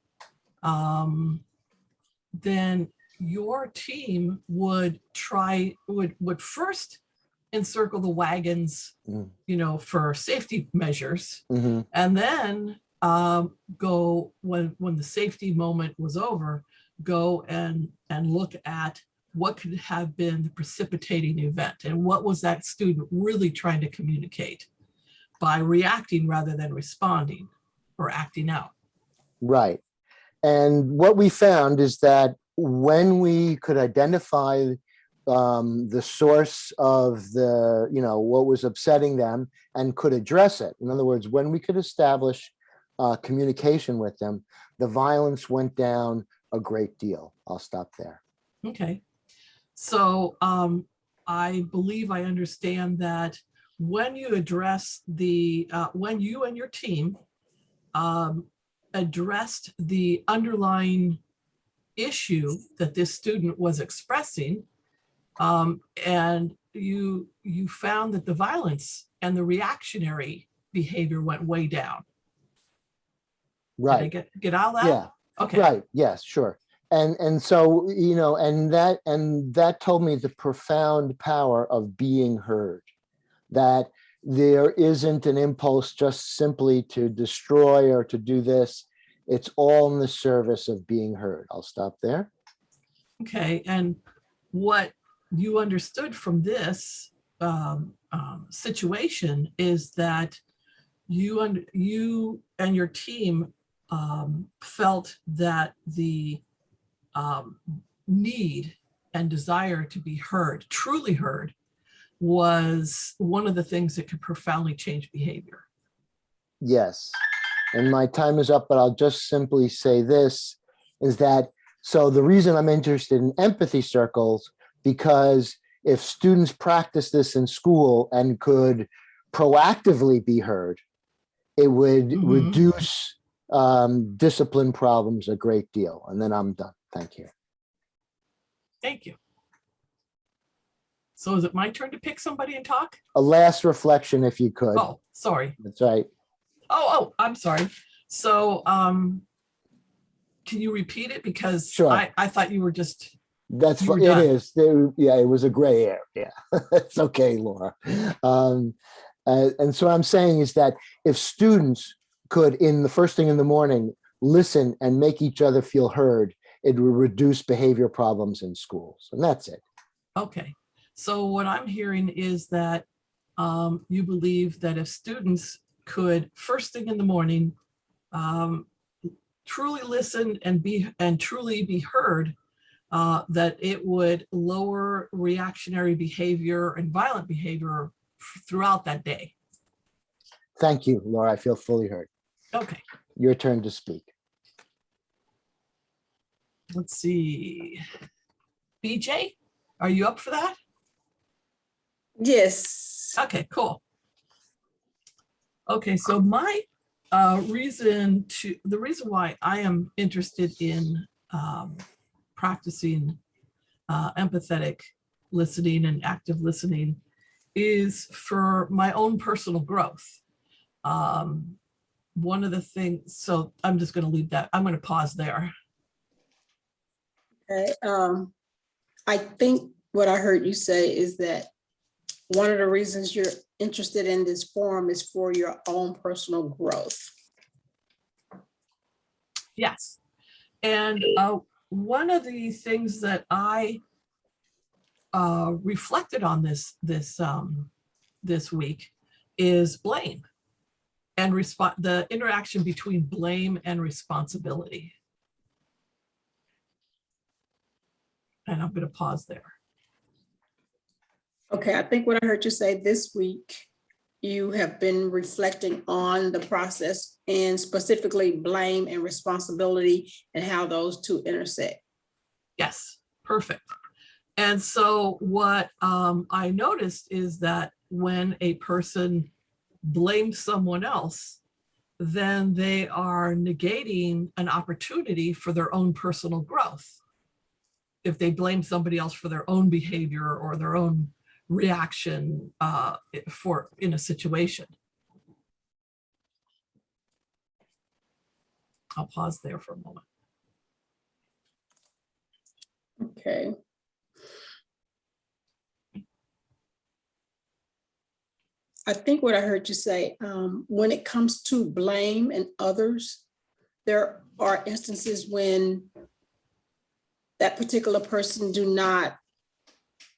then your team would first encircle the wagons, for safety measures. And then go when the safety moment was over, go and look at what could have been the precipitating event and what was that student really trying to communicate by reacting rather than responding or acting out. Right. And what we found is that when we could identify the source of the, what was upsetting them and could address it. In other words, when we could establish communication with them, the violence went down a great deal. I'll stop there. Okay. So I believe I understand that when you address when you and your team addressed the underlying issue that this student was expressing, and you found that the violence and the reactionary behavior went way down. Right. Did I get all that? Yeah. Okay. Right. Yes, sure. And so, and that told me the profound power of being heard, that there isn't an impulse just simply to destroy or to do this. It's all in the service of being heard. I'll stop there. Okay. And what you understood from this situation is that you and your team felt that the need and desire to be heard, truly heard, was one of the things that could profoundly change behavior. Yes. And my time is up, but I'll just simply say this, is that, so the reason I'm interested in empathy circles, because if students practice this in school and could proactively be heard, it would reduce discipline problems a great deal. And then I'm done. Thank you. Thank you. So is it my turn to pick somebody and talk? A last reflection, if you could. Oh, sorry. That's right. Oh, I'm sorry. So can you repeat it? Because Sure. I thought you were just... That's what it is. Yeah, it was a gray area. Yeah, it's okay, Laura. And so what I'm saying is that if students could, in the first thing in the morning, listen and make each other feel heard, it would reduce behavior problems in schools. And that's it. Okay. So what I'm hearing is that you believe that if students could, first thing in the morning, truly listen and truly be heard, that it would lower reactionary behavior and violent behavior throughout that day. Thank you, Laura. I feel fully heard. Okay. Your turn to speak. Let's see. BJ, are you up for that? Yes. Okay, cool. Okay, so my the reason why I am interested in practicing empathetic listening and active listening is for my own personal growth. One of the things, so I'm just going to leave that. I'm going to pause there. Okay. I think what I heard you say is that one of the reasons you're interested in this forum is for your own personal growth. Yes. And one of the things that I reflected on this week is blame and the interaction between blame and responsibility. And I'm going to pause there. Okay, I think what I heard you say this week, you have been reflecting on the process and specifically blame and responsibility and how those two intersect. Yes, perfect. And so what I noticed is that when a person blames someone else, then they are negating an opportunity for their own personal growth. If they blame somebody else for their own behavior or their own reaction in a situation. I'll pause there for a moment. Okay. I think what I heard you say, when it comes to blame and others, there are instances when that particular person do not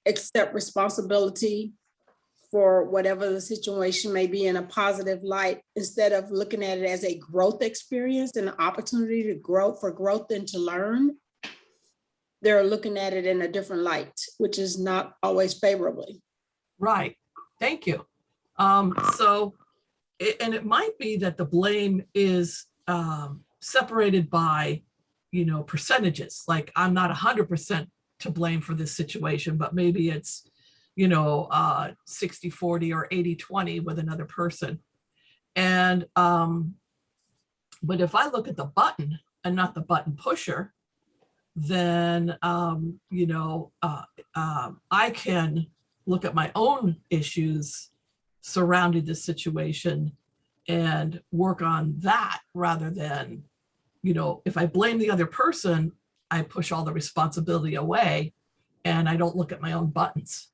accept responsibility for whatever the situation may be in a positive light, instead of looking at it as a growth experience and an opportunity to grow for growth and to learn. They're looking at it in a different light, which is not always favorably. Right. Thank you. So, and it might be that the blame is separated by, percentages. Like, I'm not 100% to blame for this situation, but maybe it's, 60-40 or 80-20 with another person. And, but if I look at the button and not the button pusher, then, I can look at my own issues surrounding this situation and work on that, rather than, if I blame the other person, I push all the responsibility away and I don't look at my own buttons.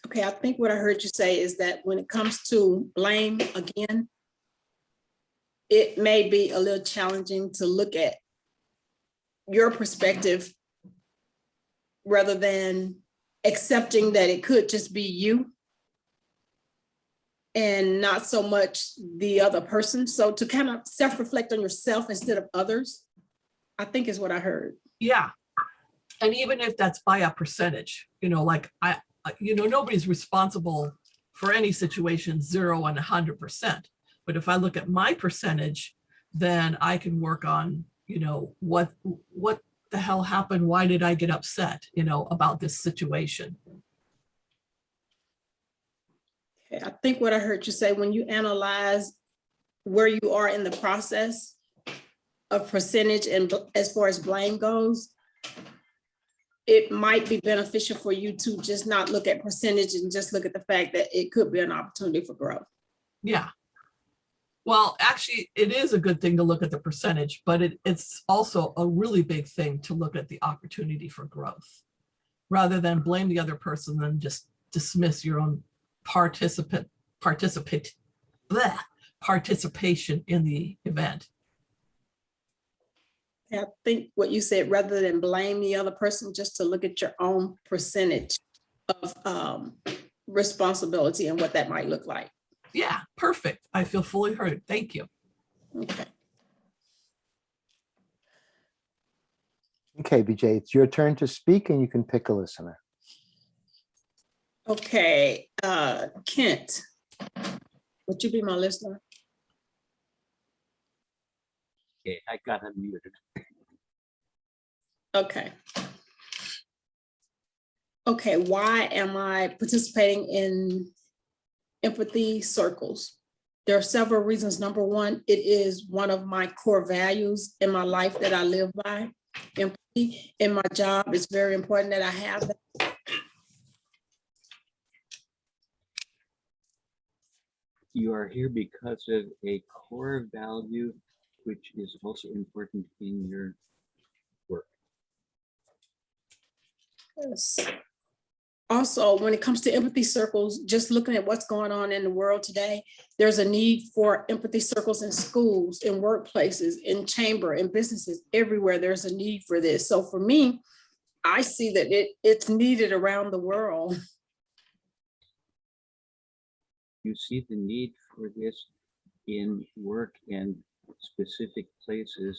Okay, I think what I heard you say is that when it comes to blame, again, it may be a little challenging to look at your perspective rather than accepting that it could just be you and not so much the other person. So to kind of self-reflect on yourself instead of others, I think is what I heard. Yeah. And even if that's by a percentage, like nobody's responsible for any situation 0 and 100%. But if I look at my percentage, then I can work on, what the hell happened? Why did I get upset, about this situation? Okay, I think what I heard you say, when you analyze where you are in the process of percentage and as far as blame goes, it might be beneficial for you to just not look at percentage and just look at the fact that it could be an opportunity for growth. Yeah. Well, actually, it is a good thing to look at the percentage, but it's also a really big thing to look at the opportunity for growth, rather than blame the other person and just dismiss your own participation in the event. I think what you said, rather than blame the other person, just to look at your own percentage of responsibility and what that might look like. Yeah, perfect. I feel fully heard. Thank you. Okay. Okay, BJ, it's your turn to speak and you can pick a listener. Okay, Kent, would you be my listener? Okay, I got unmuted. Okay. Okay, why am I participating in empathy circles? There are several reasons. Number one, it is one of my core values in my life that I live by. Empathy in my job, it's very important that I have that. You are here because of a core value, which is also important in your work. Yes. Also, when it comes to empathy circles, just looking at what's going on in the world today, there's a need for empathy circles in schools, in workplaces, in chamber, in businesses, everywhere there's a need for this. So for me, I see that it's needed around the world. You see the need for this in work and specific places,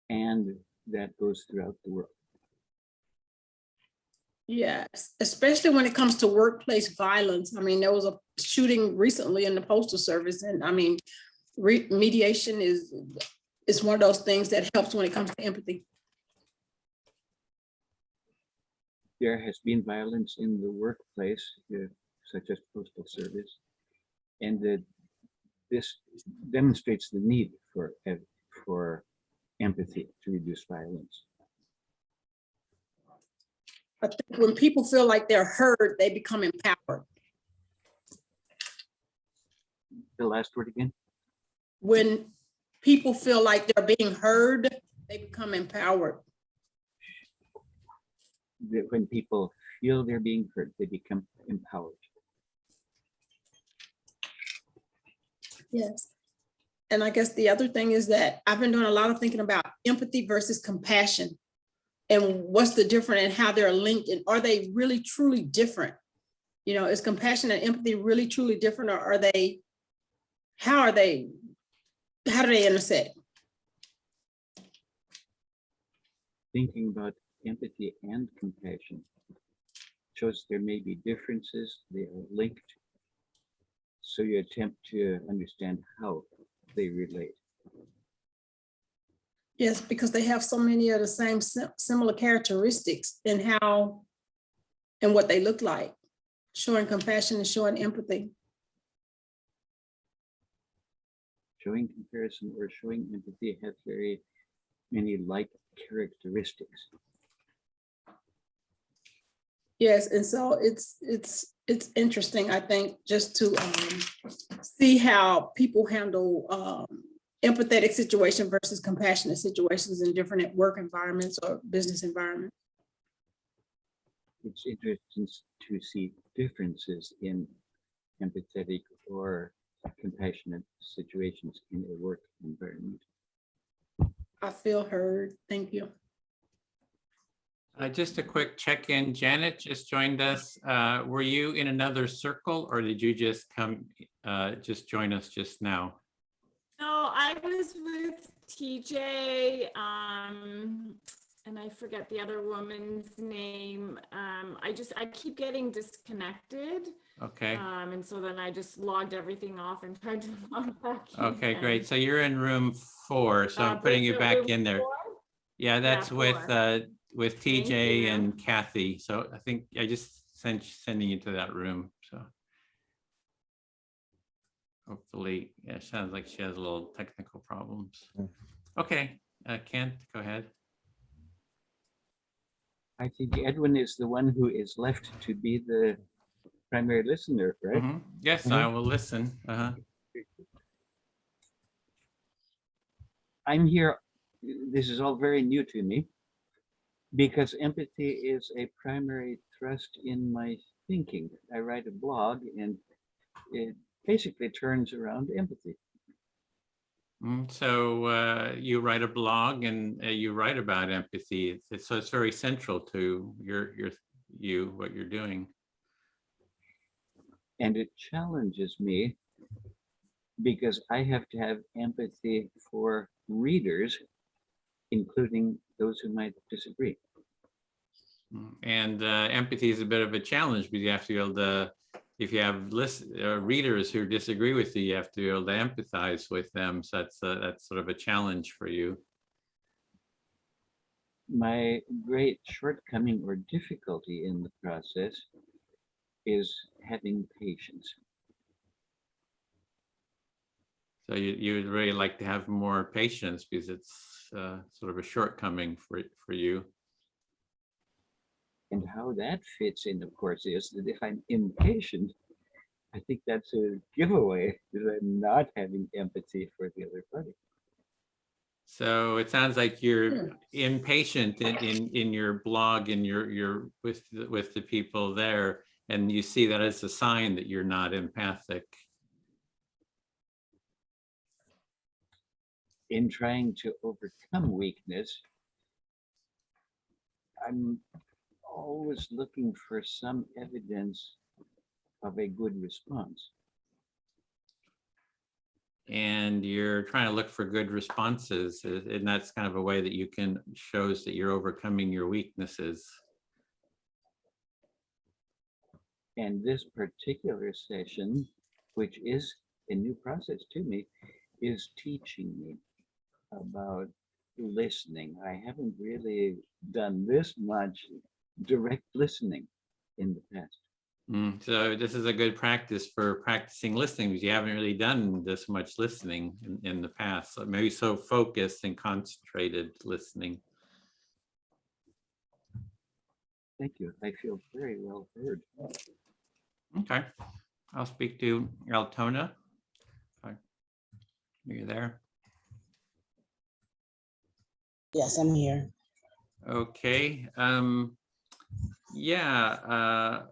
and that goes throughout the world. Yes, especially when it comes to workplace violence. I mean, there was a shooting recently in the Postal Service, and I mean, mediation is one of those things that helps when it comes to empathy. There has been violence in the workplace, such as Postal Service, and this demonstrates the need for empathy to reduce violence. I think when people feel like they're heard, they become empowered. The last word again? When people feel like they're being heard, they become empowered. that when people feel they're being heard, they become empowered. Yes. And I guess the other thing is that I've been doing a lot of thinking about empathy versus compassion and what's the difference and how they're linked, and are they really truly different? You know, is compassion and empathy really truly different, or are they, how do they intersect? Thinking about empathy and compassion shows there may be differences, they are linked. So you attempt to understand how they relate. Yes, because they have so many of the same similar characteristics in how and what they look like, showing compassion and showing empathy. Showing comparison or showing empathy have very many like characteristics. Yes, and so it's interesting, I think, just to see how people handle empathetic situations versus compassionate situations in different work environments or business environments. It's interesting to see differences in empathetic or compassionate situations in a work environment. I feel heard. Thank you. Just a quick check-in. Janet just joined us. Were you in another circle, or did you just come, just join us just now? No, I was with TJ, and I forget the other woman's name. I keep getting disconnected. Okay. And so then I just logged everything off and tried to log back in. Okay, again. great. So you're in room 4, so I'm putting you back in there. 4? Yeah, that's Yeah, with Thank TJ you. and Kathy. So I think I just sending you to that room. So hopefully, yeah, it sounds like she has a little technical problems. Okay, Kent, go ahead. I think Edwin is the one who is left to be the primary listener, right? Mm-hmm. Yes, I will listen. I'm here, this is all very new to me, because empathy is a primary thrust in my thinking. I write a blog and it basically turns around empathy. So you write a blog and you write about empathy. So it's very central to what you're doing. And it challenges me because I have to have empathy for readers, including those who might disagree. And empathy is a bit of a challenge because you have to be able to, if you have readers who disagree with you, you have to be able to empathize with them. So that's sort of a challenge for you. My great shortcoming or difficulty in the process is having patience. So you would really like to have more patience because it's sort of a shortcoming for you. And how that fits in, of course, is that if I'm impatient, I think that's a giveaway because I'm not having empathy for the other party. So it sounds like you're impatient in your blog and you're with the people there, and you see that as a sign that you're not empathic. In trying to overcome weakness, I'm always looking for some evidence of a good response. And you're trying to look for good responses, and that's kind of a way that you can shows that you're overcoming your weaknesses. And this particular session, which is a new process to me, is teaching me about listening. I haven't really done this much direct listening in the past. So this is a good practice for practicing listening because you haven't really done this much listening in the past. So maybe so focused and concentrated listening. Thank you. I feel very well heard. Okay. I'll speak to Altona. Are you there? Yes, I'm here. Okay. Yeah,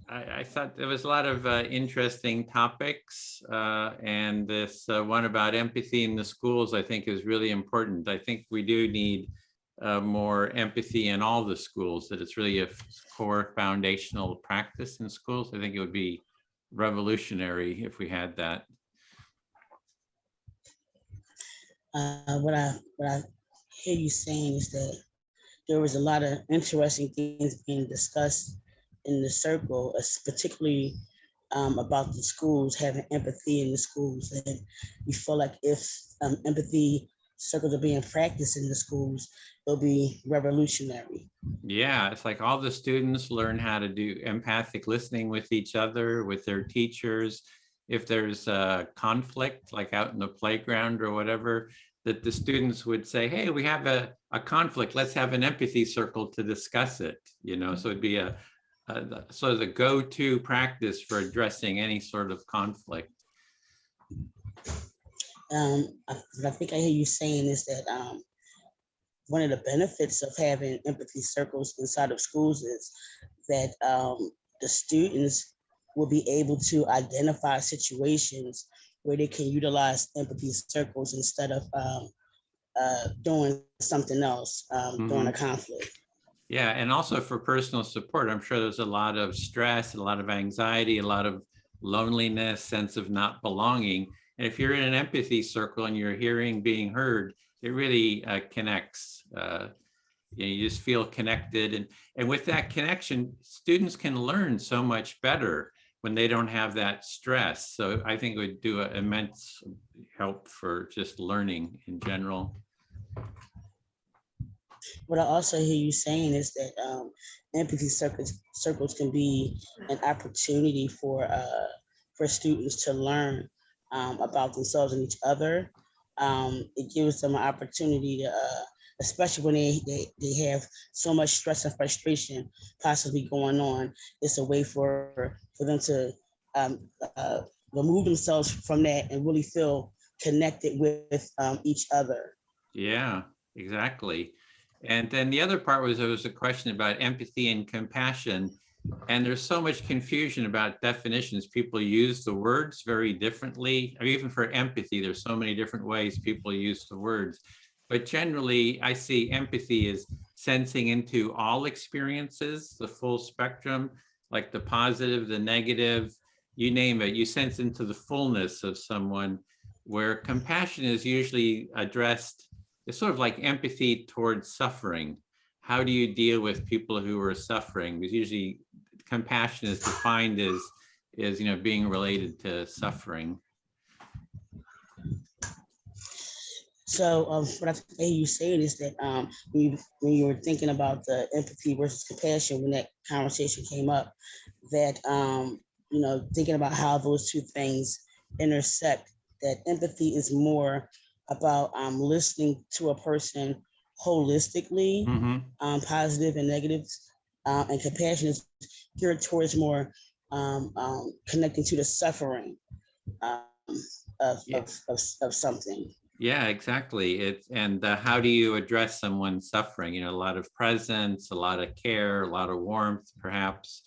I thought there was a lot of interesting topics, and this one about empathy in the schools, I think, is really important. I think we do need more empathy in all the schools, that it's really a core foundational practice in schools. I think it would be revolutionary if we had that. What I hear you saying is that there was a lot of interesting things being discussed in the circle, particularly about the schools, having empathy in the schools. And we feel like if empathy circles are being practiced in the schools, it'll be revolutionary. Yeah, it's like all the students learn how to do empathic listening with each other, with their teachers. If there's a conflict, like out in the playground or whatever, that the students would say, hey, we have a conflict, let's have an empathy circle to discuss it, you know. So it'd be a sort of the go-to practice for addressing any sort of conflict. What I think I hear you saying is that one of the benefits of having empathy circles inside of schools is that the students will be able to identify situations where they can utilize empathy circles instead of doing something else during a conflict. Yeah, and also for personal support, I'm sure there's a lot of stress, a lot of anxiety, a lot of loneliness, sense of not belonging. And if you're in an empathy circle and you're hearing, being heard, it really connects. You just feel connected. And with that connection, students can learn so much better when they don't have that stress. So I think it would do an immense help for just learning in general. What I also hear you saying is that empathy circles can be an opportunity for students to learn about themselves and each other. It gives them an opportunity to, especially when they have so much stress and frustration possibly going on, it's a way for them to remove themselves from that and really feel connected with each other. Yeah, exactly. And then the other part was, there was a question about empathy and compassion. And there's so much confusion about definitions. People use the words very differently. I mean, even for empathy, there's so many different ways people use the words. But generally, I see empathy as sensing into all experiences, the full spectrum, like the positive, the negative, you name it. You sense into the fullness of someone, where compassion is usually addressed. It's sort of like empathy towards suffering. How do you deal with people who are suffering? Because usually compassion is defined as being related to suffering. So what I hear you saying is that when you were thinking about the empathy versus compassion, when that conversation came up, that thinking about how those two things intersect, that empathy is more about listening to a person holistically, positive and negatives, and compassion is geared towards more connecting to the suffering of something. Yeah, exactly. And how do you address someone's suffering? A lot of presence, a lot of care, a lot of warmth, perhaps.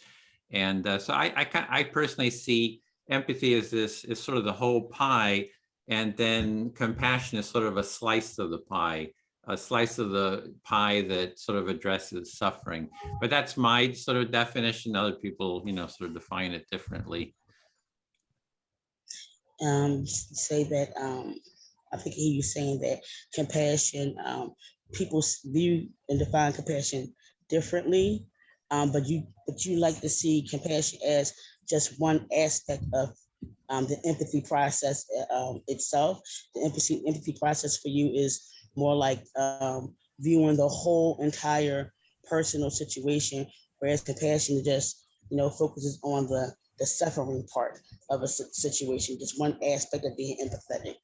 And so I personally see empathy as is sort of the whole pie, and then compassion is sort of a slice of the pie that sort of addresses suffering. But that's my sort of definition. Other people, sort of define it differently. Say that I think he was saying that compassion, people view and define compassion differently, but you like to see compassion as just one aspect of the empathy process itself. The empathy process for you is more like viewing the whole entire personal situation, whereas compassion just focuses on the suffering part of a situation, just one aspect of being empathetic.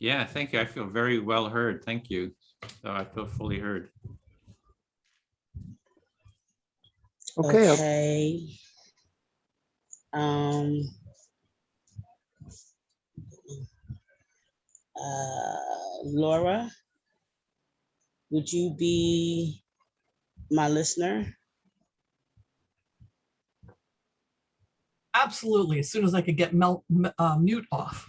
Yeah, thank you. I feel very well heard. Thank you. So I feel fully heard. Okay. Laura, would you be my listener? Absolutely. As soon as I could get mute off.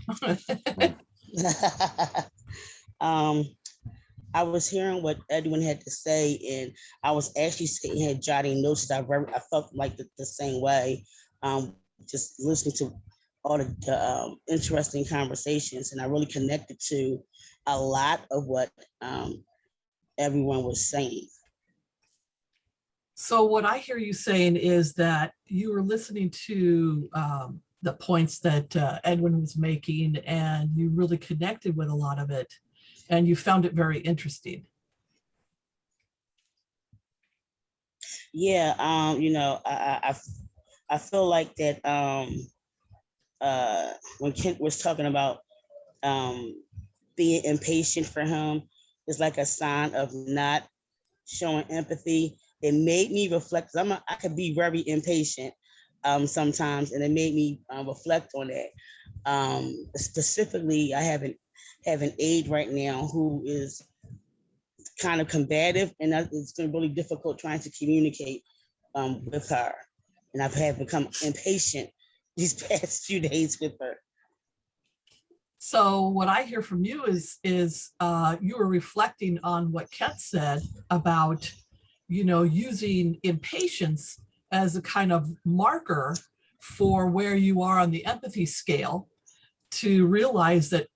I was hearing what Edwin had to say, and I was actually sitting here jotting notes. I felt like the same way, just listening to all the interesting conversations, and I really connected to a lot of what everyone was saying. So what I hear you saying is that you were listening to the points that Edwin was making, and you really connected with a lot of it, and you found it very interesting. Yeah, you know, I feel like that when Kent was talking about being impatient for him is like a sign of not showing empathy. It made me reflect. I could be very impatient sometimes, and it made me reflect on that. Specifically, I have an aide right now who is kind of combative, and it's been really difficult trying to communicate with her. And I've become impatient these past few days with her. So what I hear from you is you were reflecting on what Kent said about, you know, using impatience as a kind of marker for where you are on the empathy scale, to realize that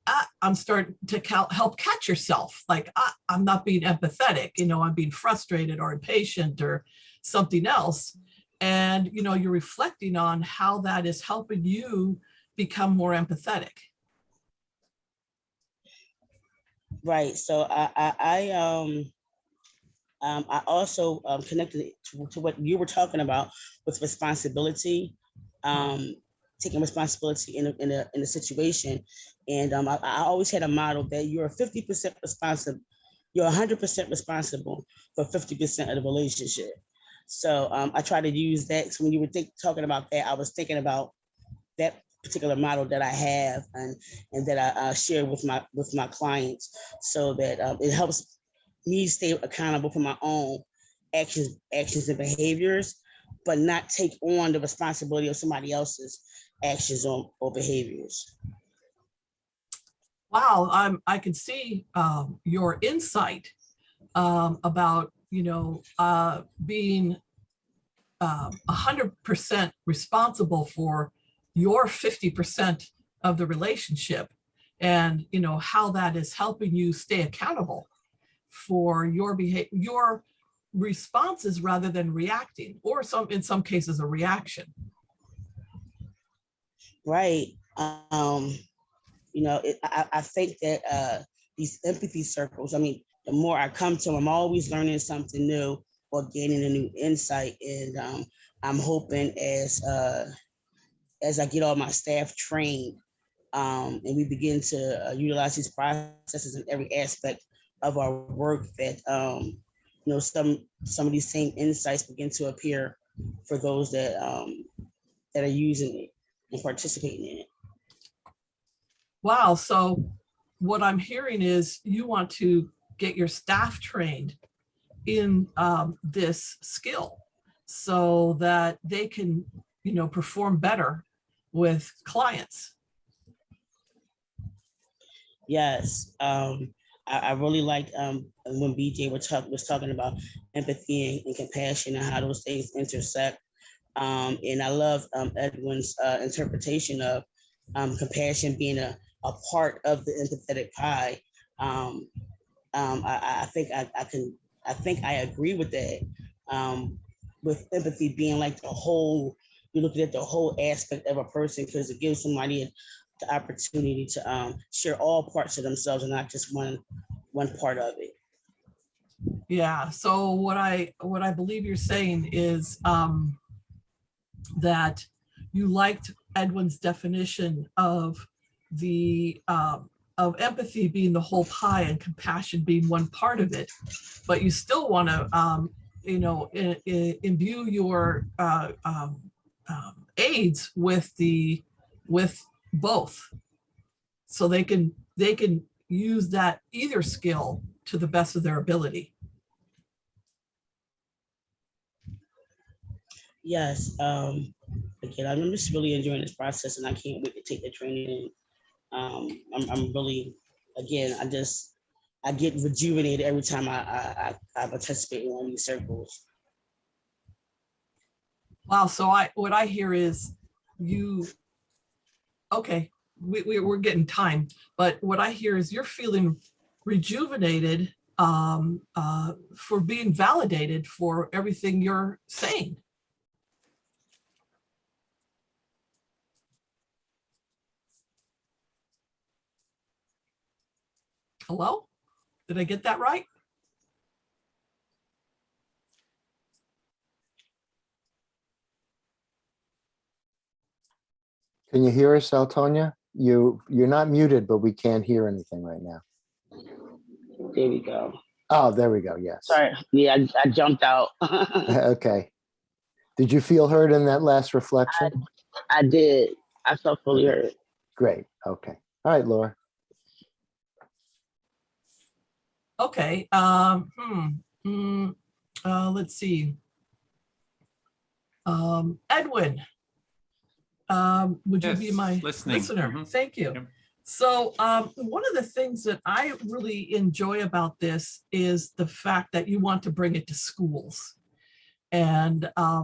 I'm starting to help catch yourself. Like, I'm not being empathetic, you know, I'm being frustrated or impatient or something else. And, you know, you're reflecting on how that is helping you become more empathetic. Right. So I also connected to what you were talking about with responsibility, taking responsibility in a situation. And I always had a model that you're 50% responsible, you're 100% responsible for 50% of the relationship. So I try to use that. So when you were talking about that, I was thinking about that particular model that I have and that I share with my clients, so that it helps me stay accountable for my own actions and behaviors, but not take on the responsibility of somebody else's actions or behaviors. Wow, I can see your insight about, you know, being 100% responsible for your 50% of the relationship, and, you know, how that is helping you stay accountable for your behavior, your responses, rather than reacting, or in some cases a reaction. Right. You know, I think that these empathy circles, I mean, the more I come to them, I'm always learning something new or gaining a new insight. And I'm hoping as I get all my staff trained and we begin to utilize these processes in every aspect of our work, that you know, some of these same insights begin to appear for those that are using it and participating in it. Wow. So what I'm hearing is you want to get your staff trained in this skill so that they can, you know, perform better with clients. Yes. I really liked when BJ was talking about empathy and compassion and how those things intersect. And I love Edwin's interpretation of compassion being a part of the empathetic pie. I think I agree with that. With empathy being like the whole, you're looking at the whole aspect of a person, because it gives somebody the opportunity to share all parts of themselves and not just one part of it. Yeah. So what I believe you're saying is that you liked Edwin's definition of the of empathy being the whole pie and compassion being one part of it, but you still want to you know, imbue your aides with both, so they can use that either skill to the best of their ability. Yes, again, I'm just really enjoying this process, and I can't wait to take the training. I'm really, again, I get rejuvenated every time I participate in one of these circles. Wow. So what I hear is okay, we're getting time, but what I hear is you're feeling rejuvenated for being validated for everything you're saying. Hello? Did I get that right? Can you hear us, Altonia? You're not muted, but we can't hear anything right now. There we go. Oh, there we go. Yes. Sorry. Yeah, I jumped out. Okay. Did you feel heard in that last reflection? I did. I felt fully heard. Great. Okay. All right, Laura. Okay. Let's see. Edwin, would you be my listener? Mm-hmm. Thank you. Yep. So one of the things that I really enjoy about this is the fact that you want to bring it to schools. And I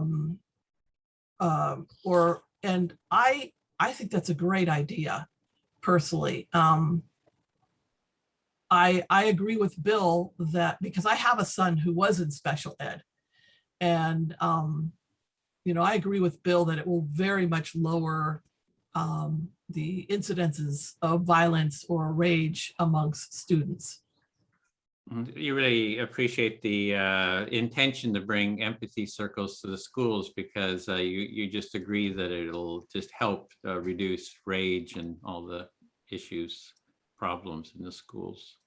think that's a great idea, personally. I agree with Bill that, because I have a son who was in special ed, and I agree with Bill that it will very much lower the incidences of violence or rage amongst students. You really appreciate the intention to bring empathy circles to the schools, because you just agree that it'll just help reduce rage and all the issues, problems in the schools.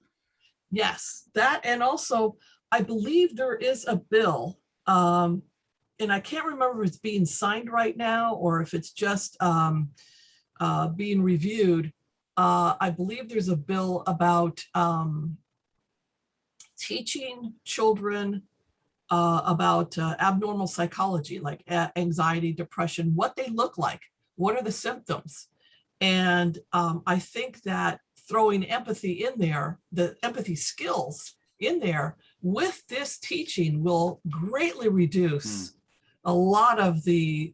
Yes, that, and also I believe there is a bill, and I can't remember if it's being signed right now or if it's just being reviewed. I believe there's a bill about teaching children about abnormal psychology, like anxiety, depression, what they look like, what are the symptoms. And I think that throwing empathy in there, the empathy skills in there with this teaching will greatly reduce a lot of the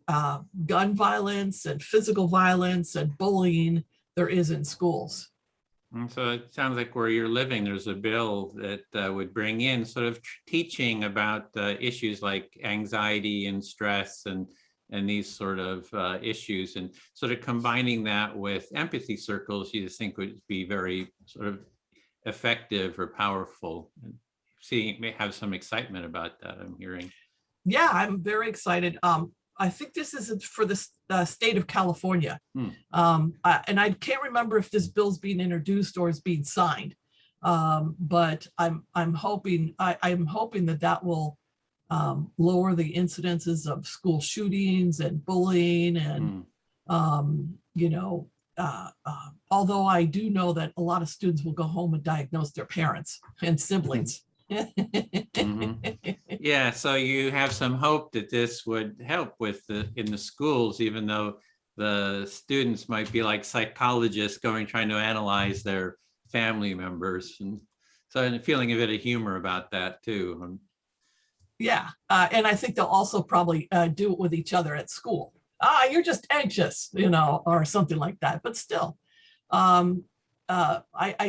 gun violence and physical violence and bullying there is in schools. And so it sounds like where you're living, there's a bill that would bring in sort of teaching about issues like anxiety and stress and these sort of issues, and sort of combining that with empathy circles, you just think would be very sort of effective or powerful. And seeing may have some excitement about that, I'm hearing. Yeah, I'm very excited. I think this is for the state of California. And I can't remember if this bill's being introduced or is being signed. But I'm hoping that will lower the incidences of school shootings and bullying and although I do know that a lot of students will go home and diagnose their parents and siblings. Yeah, so you have some hope that this would help with in the schools, even though the students might be like psychologists trying to analyze their family members, and so a feeling a bit of humor about that too. Yeah, and I think they'll also probably do it with each other at school. You're just anxious, or something like that. But still, I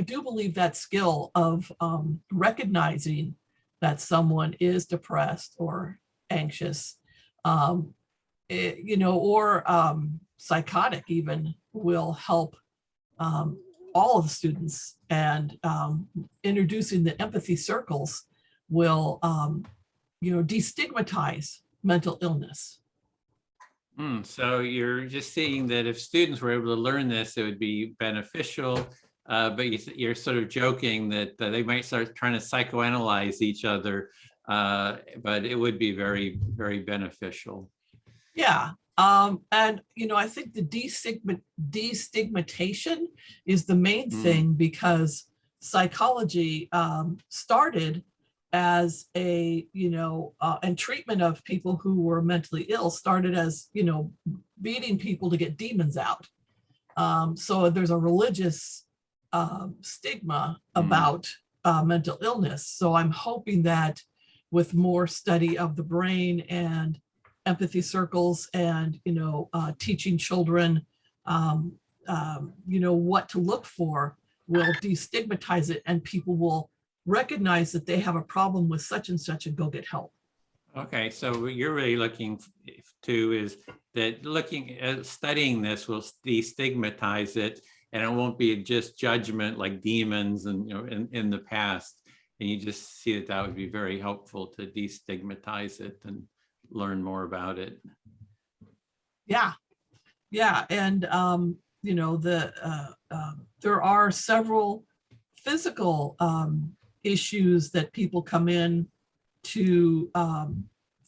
do believe that skill of recognizing that someone is depressed or anxious, or psychotic even, will help all of the students. And introducing the empathy circles will destigmatize mental illness. So you're just seeing that if students were able to learn this, it would be beneficial, but you're sort of joking that they might start trying to psychoanalyze each other, but it would be very, very beneficial. Yeah. And, I think the destigmatization is the main thing, because psychology started as and treatment of people who were mentally ill started as, beating people to get demons out. So there's a religious stigma about mental illness. So I'm hoping that with more study of the brain and empathy circles and, teaching children, what to look for will destigmatize it, and people will recognize that they have a problem with such and such and go get help. Okay, so what you're really looking to is that studying this will destigmatize it, and it won't be just judgment like demons and in the past. And you just see that would be very helpful to destigmatize it and learn more about it. Yeah, and there are several physical issues that people come in to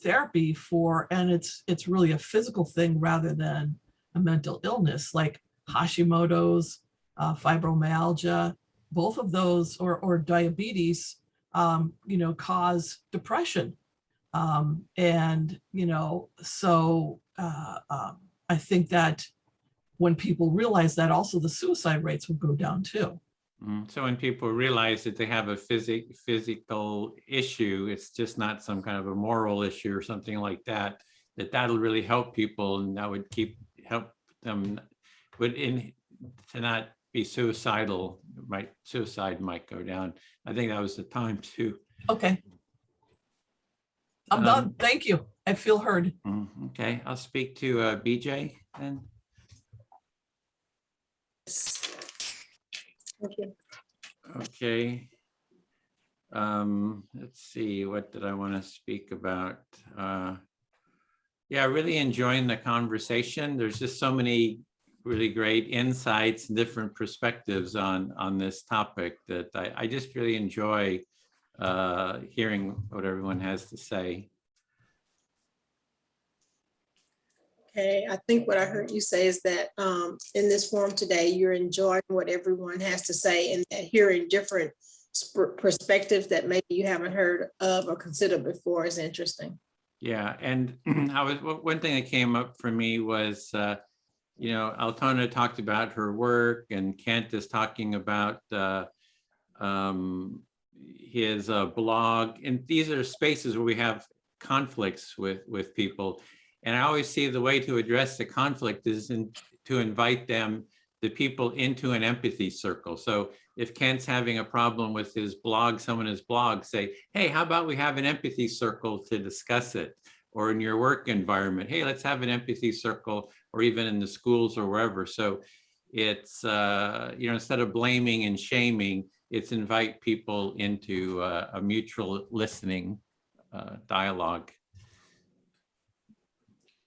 therapy for, and it's really a physical thing rather than a mental illness, like Hashimoto's, fibromyalgia. Both of those, or diabetes, cause depression, so I think that when people realize that, also the suicide rates will go down too. So when people realize that they have a physical issue, it's just not some kind of a moral issue or something like that, that'll really help people, and that would help them to not be suicidal. Suicide might go down. I think that was the time too. Okay. I'm done. Thank you. I feel heard. Okay, I'll speak to BJ then. Okay. Let's see, what did I want to speak about? Yeah, really enjoying the conversation. There's just so many really great insights and different perspectives on this topic that I just really enjoy hearing what everyone has to say. Okay, I think what I heard you say is that in this forum today, you're enjoying what everyone has to say, and that hearing different perspectives that maybe you haven't heard of or considered before is interesting. Yeah, and one thing that came up for me was, Altona talked about her work, and Kent is talking about his blog, and these are spaces where we have conflicts with people. And I always see the way to address the conflict is to invite the people into an empathy circle. So if Kent's having a problem with his blog, someone in his blog, say, hey, how about we have an empathy circle to discuss it? Or in your work environment, hey, let's have an empathy circle, or even in the schools or wherever. So it's, instead of blaming and shaming, it's invite people into a mutual listening dialogue.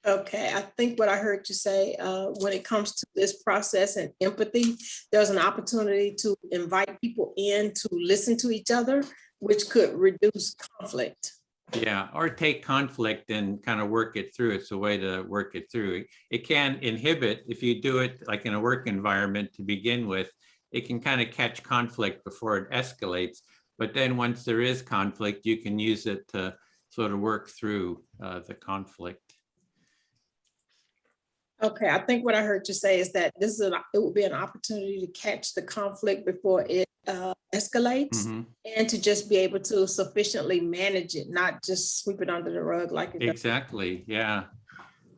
Okay, I think what I heard you say, when it comes to this process and empathy, there's an opportunity to invite people in to listen to each other, which could reduce conflict. Yeah, or take conflict and kind of work it through. It's a way to work it through. It can inhibit, if you do it like in a work environment to begin with, it can kind of catch conflict before it escalates. But then once there is conflict, you can use it to sort of work through the conflict. Okay, I think what I heard you say is that it would be an opportunity to catch the conflict before it escalates, and to just be able to sufficiently manage it, not just sweep it under the rug like it does. Exactly, yeah.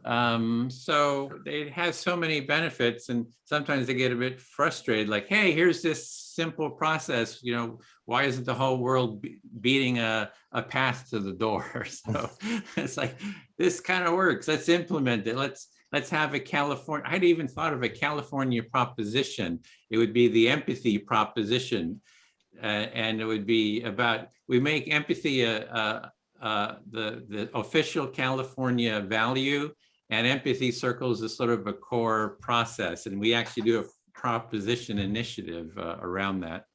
So it has so many benefits, and sometimes they get a bit frustrated, like, hey, here's this simple process, why isn't the whole world beating a path to the door? So it's like, this kind of works, let's implement it. Let's have a California, I'd even thought of a California proposition. It would be the empathy proposition. And it would be about, we make empathy the official California value, and empathy circles is sort of a core process. And we actually do a proposition initiative around that.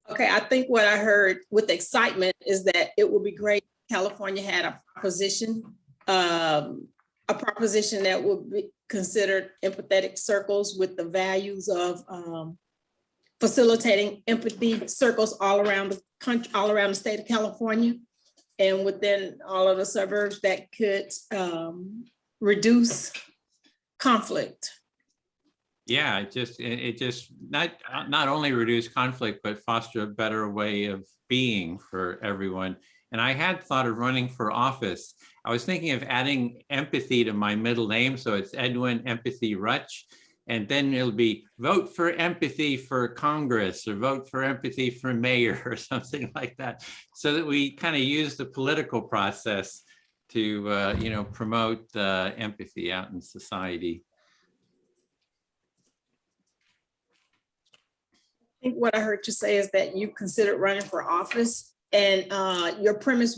Okay, I think what I heard with excitement is that it would be great if California had a proposition that would be considered empathetic circles with the values of facilitating empathy circles all around the country, all around the state of California. and within all of the suburbs that could reduce conflict. Yeah, it just not only reduce conflict, but foster a better way of being for everyone. And I had thought of running for office. I was thinking of adding empathy to my middle name, so it's Edwin Empathy Rutch. And then it'll be vote for empathy for Congress, or vote for empathy for mayor, or something like that, so that we kind of use the political process to promote empathy out in society. I think what I heard you say is that you considered running for office, and your premise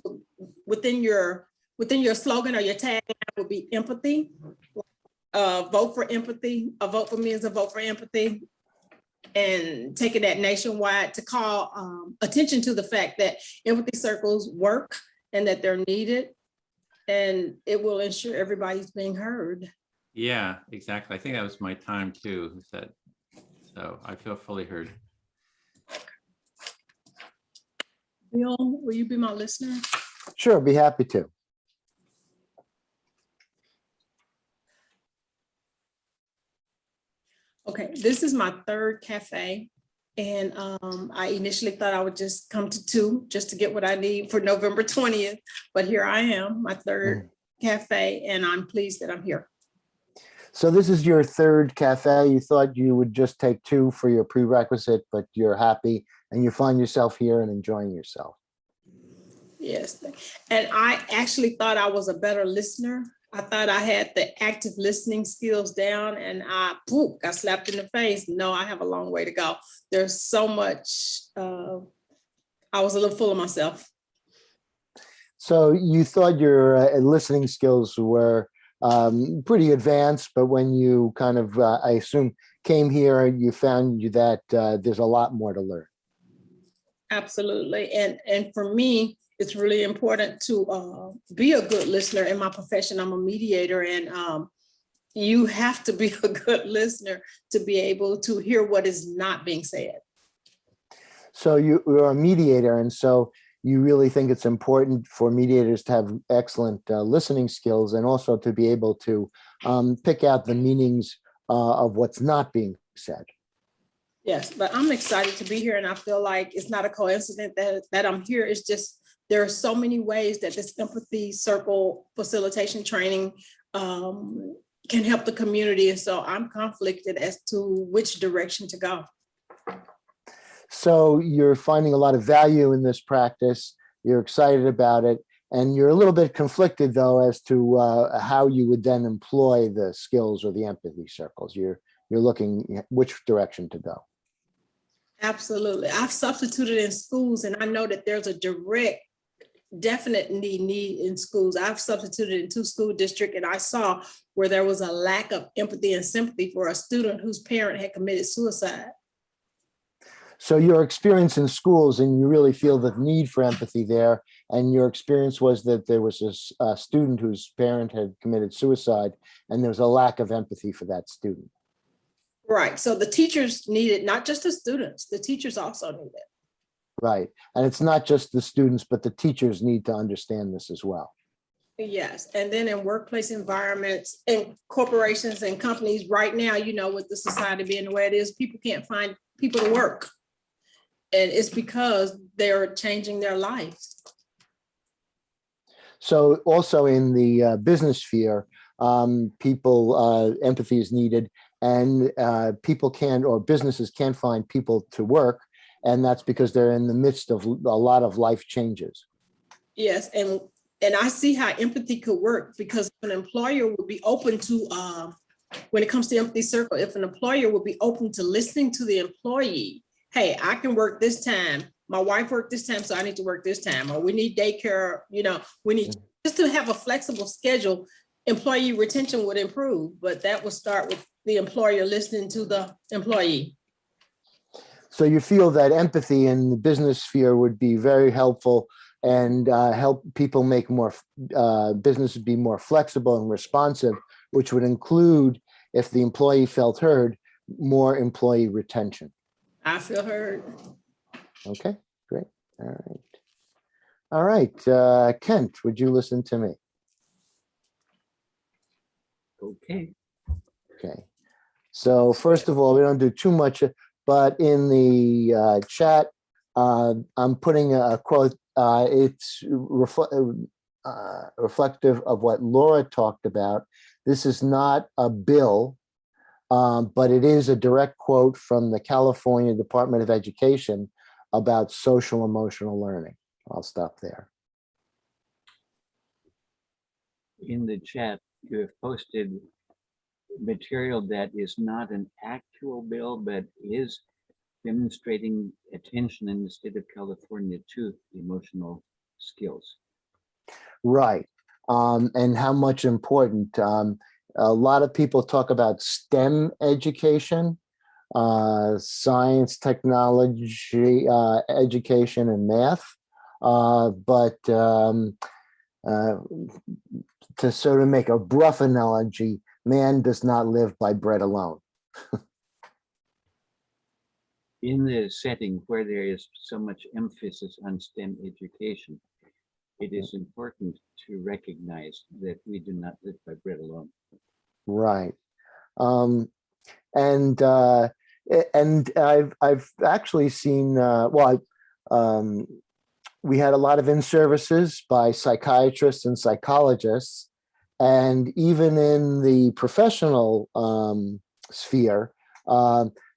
within your slogan or your tagline would be empathy. Vote for empathy. A vote for me is a vote for empathy, and taking that nationwide to call attention to the fact that empathy circles work and that they're needed, and it will ensure everybody's being heard. Yeah, exactly. I think that was my time too. So I feel fully heard. Bill, will you be my listener? Sure, be happy to. Okay, this is my third cafe, and I initially thought I would just come to 2 just to get what I need for November 20th, but here I am, my third cafe, and I'm pleased that I'm here. So this is your third cafe. You thought you would just take 2 for your prerequisite, but you're happy and you find yourself here and enjoying yourself. Yes, and I actually thought I was a better listener. I thought I had the active listening skills down, and I got slapped in the face. No, I have a long way to go. There's so much, I was a little full of myself. So you thought your listening skills were pretty advanced, but when you kind of, I assume, came here, you found that there's a lot more to learn. Absolutely, and for me, it's really important to be a good listener. In my profession, I'm a mediator, and you have to be a good listener to be able to hear what is not being said. So you're a mediator, and so you really think it's important for mediators to have excellent listening skills, and also to be able to pick out the meanings of what's not being said. Yes, but I'm excited to be here, and I feel like it's not a coincidence that I'm here. It's just there are so many ways that this Empathy Circle Facilitation Training can help the community, and so I'm conflicted as to which direction to go. So you're finding a lot of value in this practice. You're excited about it, and you're a little bit conflicted, though, as to how you would then employ the skills or the empathy circles. You're looking at which direction to go. Absolutely. I've substituted in schools, and I know that there's a direct, definite need in schools. I've substituted in 2 school districts, and I saw where there was a lack of empathy and sympathy for a student whose parent had committed suicide. So your experience in schools, and you really feel the need for empathy there, and your experience was that there was a student whose parent had committed suicide, and there was a lack of empathy for that student. Right. So the teachers need it, not just the students, the teachers also need it. Right. And it's not just the students, but the teachers need to understand this as well. Yes. And then in workplace environments and corporations and companies right now, with the society being the way it is, people can't find people to work. And it's because they're changing their lives. So also in the business sphere, empathy is needed, and businesses can't find people to work. And that's because they're in the midst of a lot of life changes. Yes, and I see how empathy could work, because an employer would be open to, when it comes to Empathy Circle, if an employer would be open to listening to the employee, hey, I can work this time. My wife worked this time, so I need to work this time. Or we need daycare, we need just to have a flexible schedule. Employee retention would improve, but that would start with the employer listening to the employee. So you feel that empathy in the business sphere would be very helpful and help people make more businesses be more flexible and responsive, which would include, if the employee felt heard, more employee retention. I feel heard. Okay, great. All right. All right, Kent, would you listen to me? Okay. Okay. So first of all, we don't do too much, but in the chat, I'm putting a quote. It's reflective of what Laura talked about. This is not a bill, but it is a direct quote from the California Department of Education about social emotional learning. I'll stop there. In the chat, you have posted material that is not an actual bill, but is demonstrating attention in the state of California to emotional skills. Right. And how much important. A lot of people talk about STEM education, science, technology, education, and math. But to sort of make a rough analogy, man does not live by bread alone. In the setting where there is so much emphasis on STEM education, it is important to recognize that we do not live by bread alone. Right. And I've actually seen, we had a lot of in-services by psychiatrists and psychologists, and even in the professional sphere,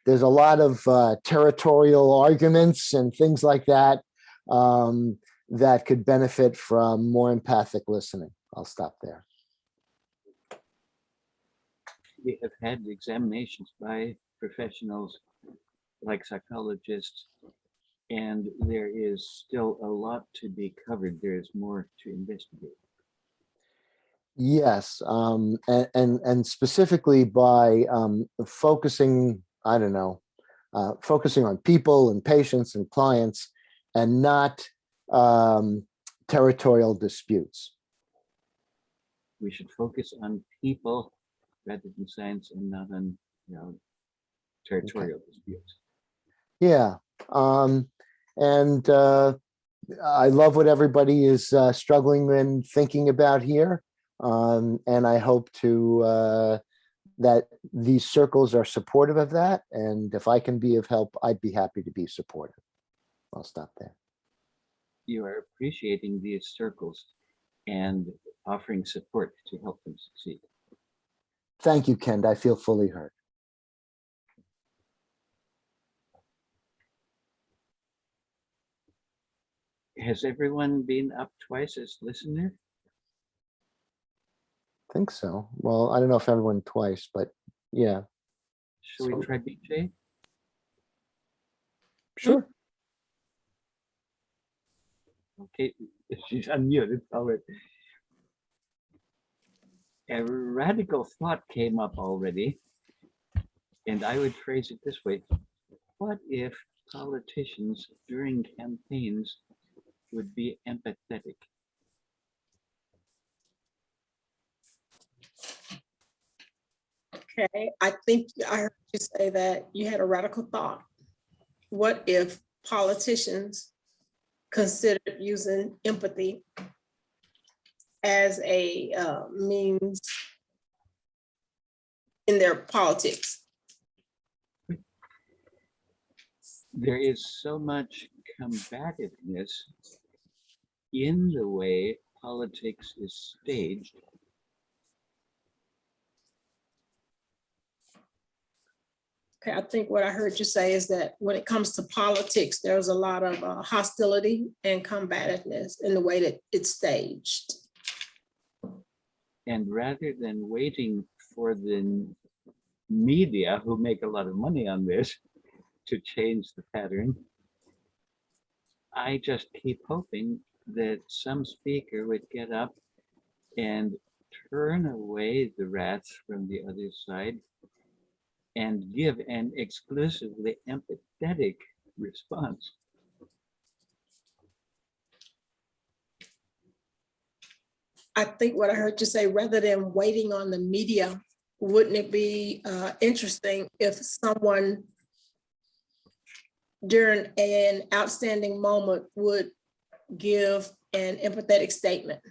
there's a lot of territorial arguments and things like that that could benefit from more empathic listening. I'll stop there. We have had examinations by professionals like psychologists, and there is still a lot to be covered. There is more to investigate. Yes, and specifically by focusing, I don't know, focusing on people and patients and clients, and not territorial disputes. We should focus on people rather than science, and not on, territorial disputes. Yeah, and I love what everybody is struggling and thinking about here, and I hope to that these circles are supportive of that. And if I can be of help, I'd be happy to be supportive. I'll stop there. You are appreciating these circles and offering support to help them succeed. Thank you, Ken. I feel fully heard. Has everyone been up twice as listener? I think so. Well, I don't know if everyone twice, but yeah. Shall we try BJ? Sure. Okay, she's unmuted already. A radical thought came up already, and I would phrase it this way. What if politicians during campaigns would be empathetic? Okay, I think I heard you say that you had a radical thought. What if politicians considered using empathy as a means in their politics? There is so much combativeness in the way politics is staged. Okay, I think what I heard you say is that when it comes to politics, there's a lot of hostility and combativeness in the way that it's staged. And rather than waiting for the media, who make a lot of money on this, to change the pattern, I just keep hoping that some speaker would get up and turn away the rats from the other side and give an exclusively empathetic response. I think what I heard you say, rather than waiting on the media, wouldn't it be interesting if someone during an outstanding moment would give an empathetic statement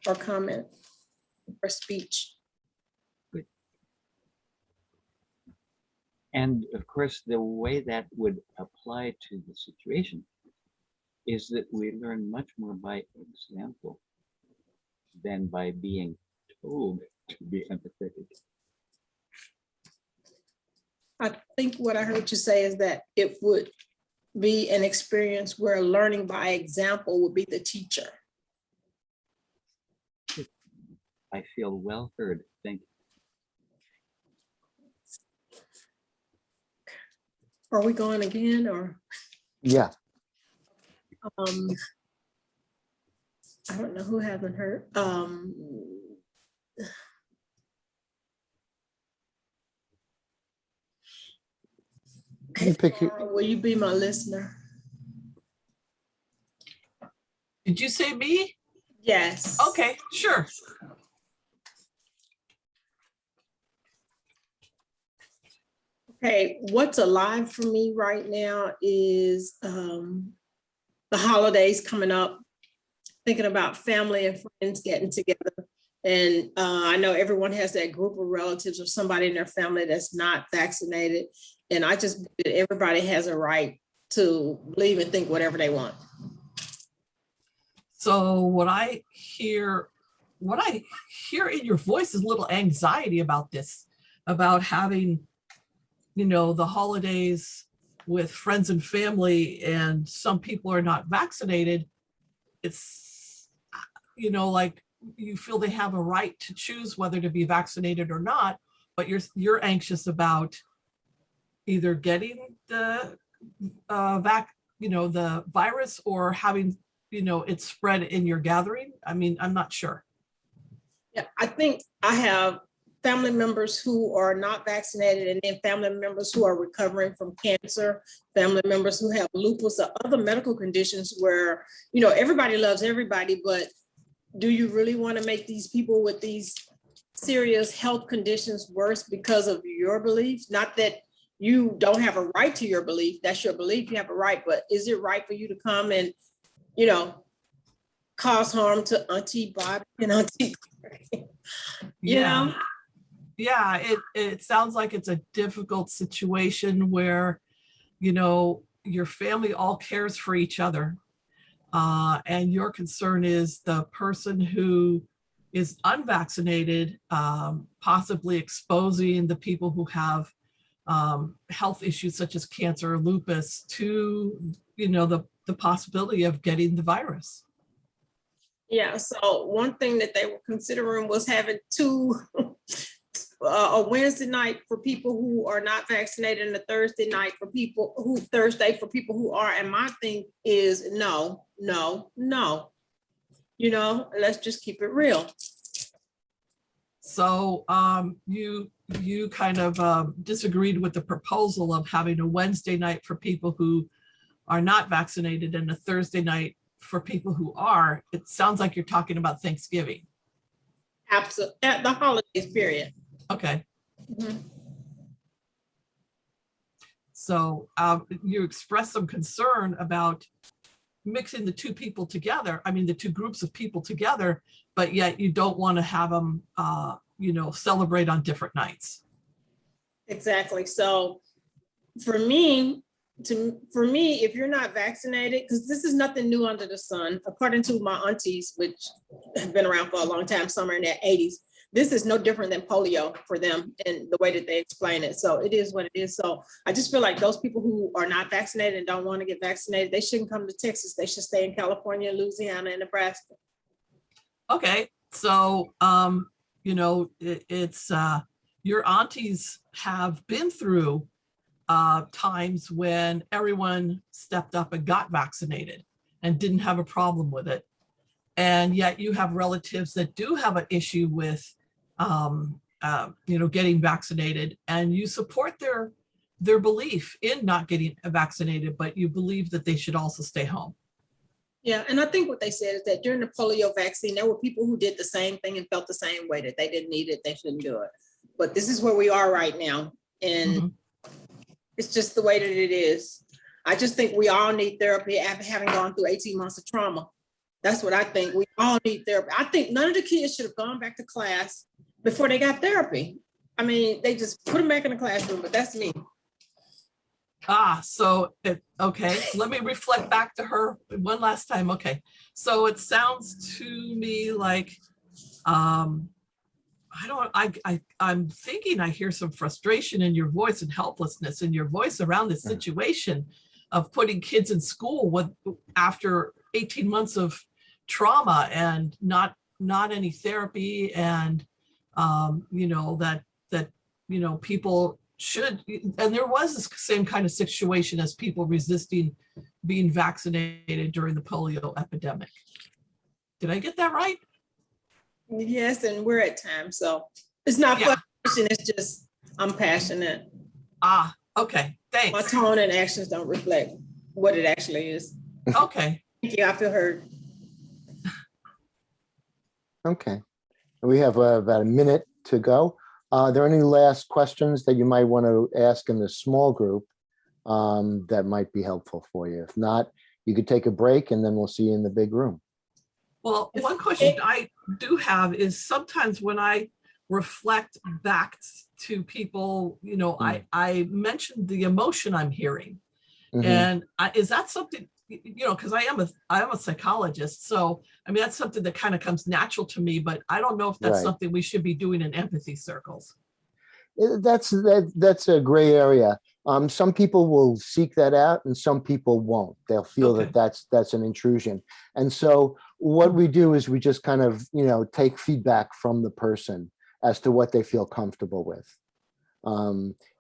or comment or speech. And of course, the way that would apply to the situation is that we learn much more by example than by being told to be empathetic. I think what I heard you say is that it would be an experience where learning by example would be the teacher. I feel well heard. Thank you. Are we going again or? Yeah. I don't know who hasn't heard. You pick your, Laura, will you be my listener? Did you say me? Yes. Okay, sure. Okay, what's alive for me right now is the holidays coming up, thinking about family and friends getting together. And I know everyone has that group of relatives or somebody in their family that's not vaccinated. And I just, everybody has a right to believe and think whatever they want. So what I hear in your voice is a little anxiety about this, about having, you know, the holidays with friends and family, and some people are not vaccinated. It's, you know, like you feel they have a right to choose whether to be vaccinated or not, but you're anxious about either getting the the virus or having, you know, it spread in your gathering. I mean, I'm not sure. Yeah, I think I have family members who are not vaccinated, and then family members who are recovering from cancer, family members who have lupus or other medical conditions where, you know, everybody loves everybody, but do you really want to make these people with these serious health conditions worse because of your beliefs? Not that you don't have a right to your belief, that's your belief, you have a right, but is it right for you to come and, you know, cause harm to Auntie Bobby and Auntie Claire? You know? Yeah, it sounds like it's a difficult situation where, you know, your family all cares for each other. And your concern is the person who is unvaccinated, possibly exposing the people who have health issues such as cancer or lupus to, you know, the possibility of getting the virus. Yeah, so one thing that they were considering was having a Wednesday night for people who are not vaccinated and a Thursday night for people who are. And my thing is no. You know, let's just keep it real. So you kind of disagreed with the proposal of having a Wednesday night for people who are not vaccinated and a Thursday night for people who are. It sounds like you're talking about Thanksgiving. Absolutely, at the holidays period. Okay. Mm-hmm. So you expressed some concern about mixing the two people together. I mean, the two groups of people together, but yet you don't want to have them, you know, celebrate on different nights. Exactly. So for me, if you're not vaccinated, because this is nothing new under the sun, according to my aunties, which have been around for a long time, some are in their 80s, this is no different than polio for them and the way that they explain it. So it is what it is. So I just feel like those people who are not vaccinated and don't want to get vaccinated, they shouldn't come to Texas. They should stay in California, Louisiana, and Nebraska. Okay. So, you know, it's your aunties have been through times when everyone stepped up and got vaccinated and didn't have a problem with it. And yet you have relatives that do have an issue with, you know, getting vaccinated, and you support their belief in not getting vaccinated, but you believe that they should also stay home. Yeah, and I think what they said is that during the polio vaccine, there were people who did the same thing and felt the same way, that they didn't need it, they shouldn't do it. But this is where we are right now. And it's just the way that it is. I just think we all need therapy after having gone through 18 months of trauma. That's what I think. We all need therapy. I think none of the kids should have gone back to class before they got therapy. I mean, they just put them back in the classroom, but that's me. Okay, let me reflect back to her one last time. Okay, so it sounds to me like, I'm thinking I hear some frustration in your voice and helplessness in your voice around this situation of putting kids in school after 18 months of trauma and not any therapy, and people should, and there was this same kind of situation as people resisting being vaccinated during the polio epidemic. Did I get that right? Yes, and we're at time, so it's not frustration, it's just I'm passionate. Okay, thanks. My tone and actions don't reflect what it actually is. Okay. Thank you, I feel heard. Okay, we have about a minute to go. Are there any last questions that you might want to ask in the small group that might be helpful for you? If not, you could take a break and then we'll see you in the big room. Well, one question I do have is sometimes when I reflect back to people, I mentioned the emotion I'm hearing. And is that something, because I am a psychologist. So, I mean, that's something that kind of comes natural to me, but I don't know if that's something we should be doing in empathy circles. That's a gray area. Some people will seek that out and some people won't. They'll feel that that's an intrusion. And so what we do is we just kind of, take feedback from the person as to what they feel comfortable with.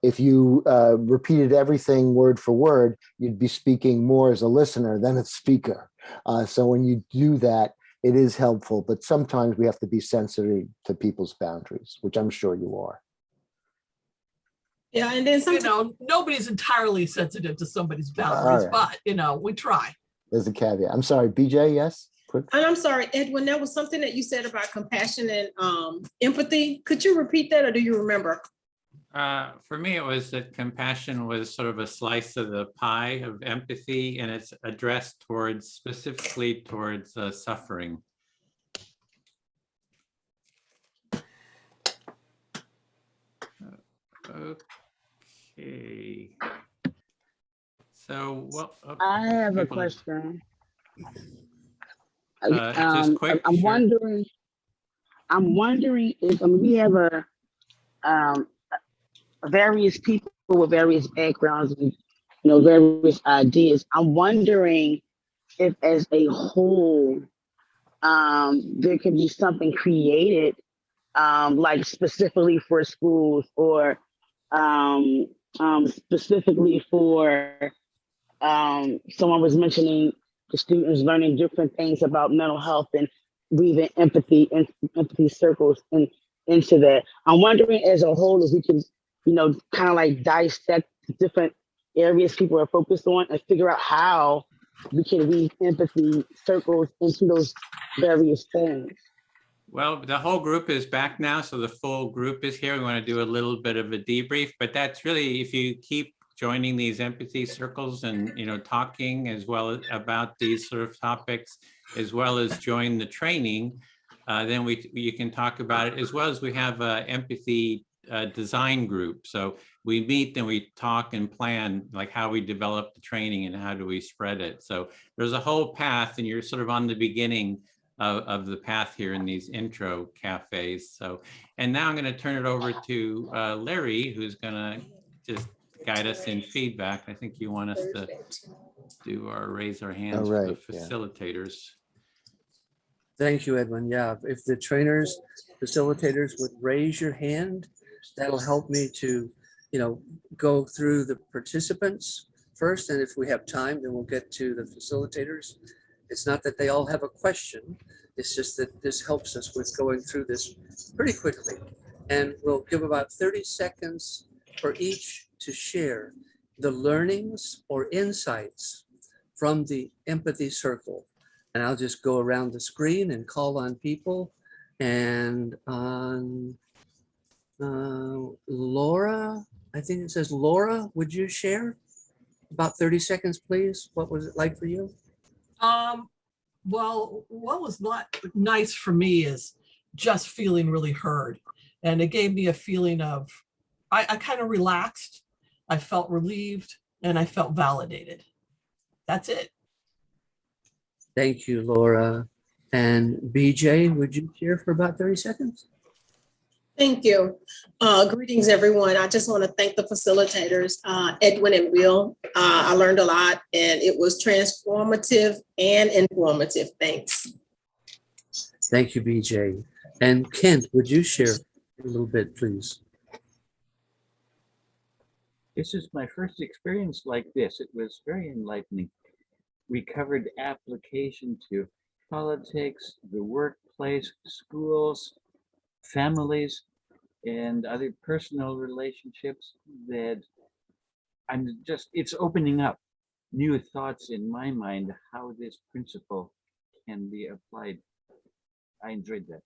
If you repeated everything word for word, you'd be speaking more as a listener than a speaker. So when you do that, it is helpful, but sometimes we have to be sensitive to people's boundaries, which I'm sure you are. Yeah, and then sometimes, nobody's entirely sensitive to somebody's boundaries, but we try. There's a caveat. I'm sorry, BJ, yes? Quick. And I'm sorry, Edwin, that was something that you said about compassion and empathy. Could you repeat that, or do you remember? For me, it was that compassion was sort of a slice of the pie of empathy, and it's addressed specifically towards suffering. Okay. So, I have a question. Just quick. I'm wondering if we have various people with various backgrounds and various ideas. I'm wondering if, as a whole, there could be something created, like specifically for schools, or specifically for someone was mentioning the students learning different things about mental health and weaving empathy circles into that. I'm wondering, as a whole, if we can, kind of like dissect different areas people are focused on and figure out how we can weave empathy circles into those various things. Well, the whole group is back now, so the full group is here. We want to do a little bit of a debrief, but that's really, if you keep joining these empathy circles and talking as well as about these sort of topics, as well as join the training, then you can talk about it, as well as we have an empathy design group. So we meet and we talk and plan like how we develop the training and how do we spread it. So there's a whole path, and you're sort of on the beginning of the path here in these intro cafes. So, and now I'm going to turn it over to Larry, who's going to just guide us in feedback. I think you want us to do our raise our hands for the facilitators. Thank you, Edwin. Yeah, if the trainers, facilitators would raise your hand, that'll help me to, go through the participants first. And if we have time, then we'll get to the facilitators. It's not that they all have a question. It's just that this helps us with going through this pretty quickly. And we'll give about 30 seconds for each to share the learnings or insights from the empathy circle. And I'll just go around the screen and call on people. And on Laura, I think it says Laura, would you share? About 30 seconds, please. What was it like for you? Well, what was not nice for me is just feeling really heard. And it gave me a feeling of, I kind of relaxed, I felt relieved, and I felt validated. That's it. Thank you, Laura. And BJ, would you share for about 30 seconds? Thank you. Greetings, everyone. I just want to thank the facilitators, Edwin and Will. I learned a lot and it was transformative and informative. Thanks. Thank you, BJ. And Kent, would you share a little bit, please? This is my first experience like this. It was very enlightening. We covered application to politics, the workplace, schools, families, and other personal relationships that it's opening up new thoughts in my mind how this principle can be applied. I enjoyed that.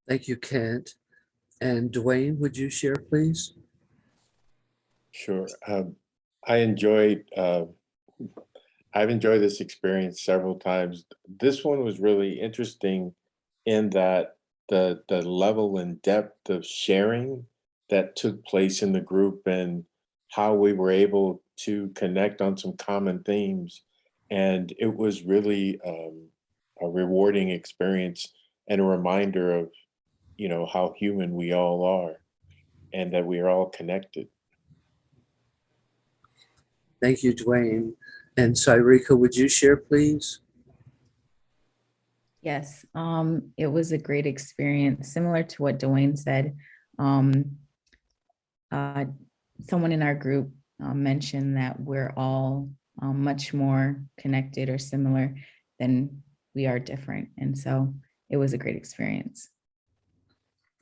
Thank you, Kent. And Dwayne, would you share, please? Sure. I've enjoyed this experience several times. This one was really interesting in that the level and depth of sharing that took place in the group and how we were able to connect on some common themes. And it was really a rewarding experience and a reminder of, how human we all are and that we are all connected. Thank you, Dwayne. And Cyrika, would you share, please? Yes, it was a great experience, similar to what Dwayne said. Someone in our group mentioned that we're all much more connected or similar than we are different. And so it was a great experience.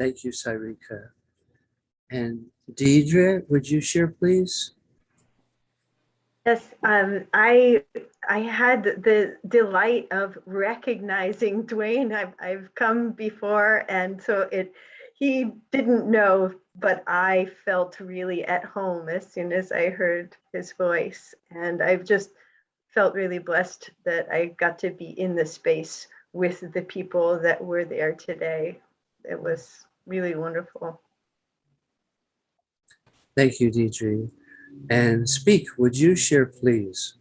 Thank you, Cyrika. And Deidre, would you share, please? Yes, I had the delight of recognizing Dwayne. I've come before, and so he didn't know, but I felt really at home as soon as I heard his voice. And I've just felt really blessed that I got to be in the space with the people that were there today. It was really wonderful. Thank you, Deidre. And Speak, would you share, please?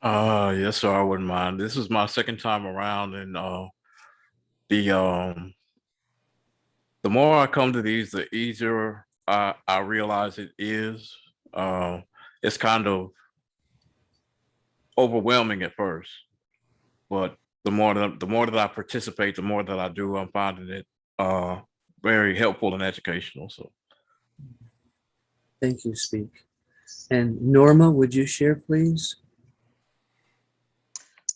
Yes, sir, I wouldn't mind. This is my second time around, and the more I come to these, the easier I realize it is. It's kind of overwhelming at first, but the more that I participate, the more that I do, I'm finding it very helpful and educational. So, thank you, Speak. And Norma, would you share, please?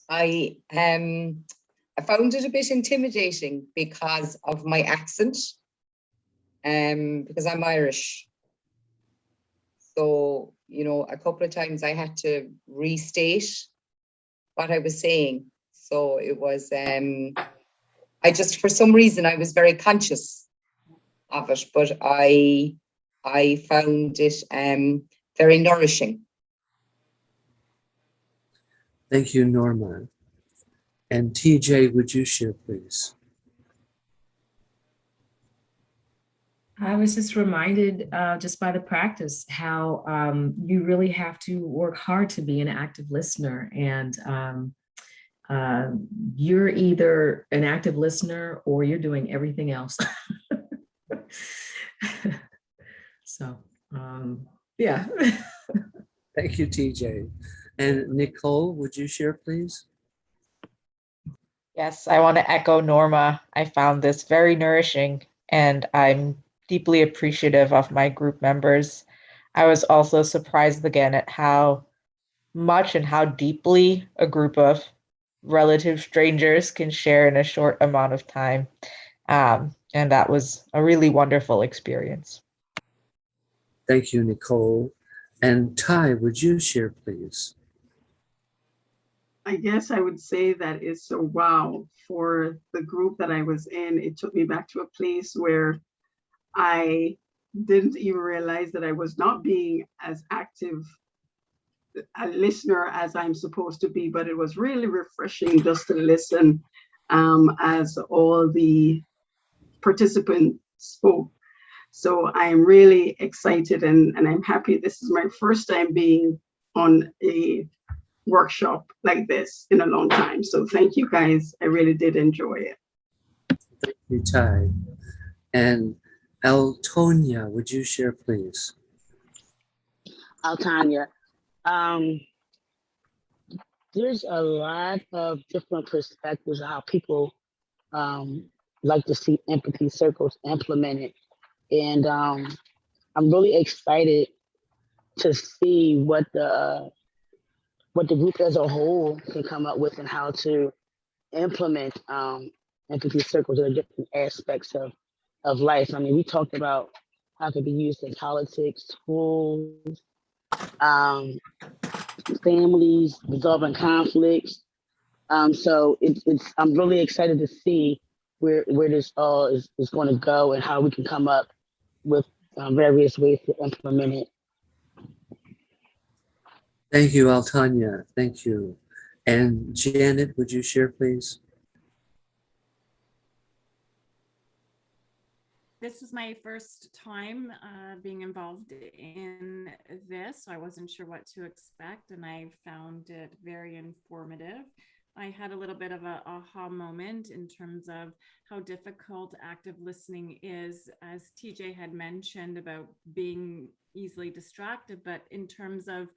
I found it a bit intimidating because of my accent, because I'm Irish. So, a couple of times I had to restate what I was saying. So it was, for some reason, I was very conscious of it, but I found it very nourishing. Thank you, Norma. And TJ, would you share, please? I was just reminded just by the practice how you really have to work hard to be an active listener. And you're either an active listener or you're doing everything else. So, yeah. Thank you, TJ. And Nicole, would you share, please? Yes, I want to echo Norma. I found this very nourishing, and I'm deeply appreciative of my group members. I was also surprised again at how much and how deeply a group of relative strangers can share in a short amount of time. And that was a really wonderful experience. Thank you, Nicole. And Ty, would you share, please? I guess I would say that it's a wow for the group that I was in. It took me back to a place where I didn't even realize that I was not being as active a listener as I'm supposed to be, but it was really refreshing just to listen as all the participants spoke. So I'm really excited and I'm happy. This is my first time being on a workshop like this in a long time. So thank you guys. I really did enjoy it. Thank you, Ty. And Altonia, would you share, please? Tanya, there's a lot of different perspectives of how people like to see empathy circles implemented. And I'm really excited to see what the group as a whole can come up with and how to implement empathy circles in different aspects of life. I mean, we talked about how it could be used in politics, schools, families, resolving conflicts. So I'm really excited to see where this all is going to go and how we can come up with various ways to implement it. Thank you, Altanya. Thank you. And Janet, would you share, please? This was my first time being involved in this, so I wasn't sure what to expect, and I found it very informative. I had a little bit of an aha moment in terms of how difficult active listening is, as TJ had mentioned about being easily distracted, but in terms of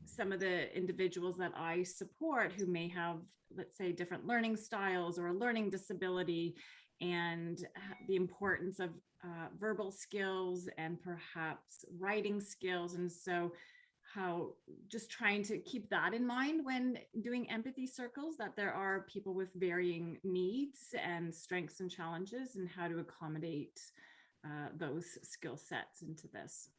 some of the individuals that I support who may have, let's say, different learning styles or a learning disability, and the importance of verbal skills and perhaps writing skills. And so how just trying to keep that in mind when doing empathy circles, that there are people with varying needs and strengths and challenges, and how to accommodate those skill sets into this.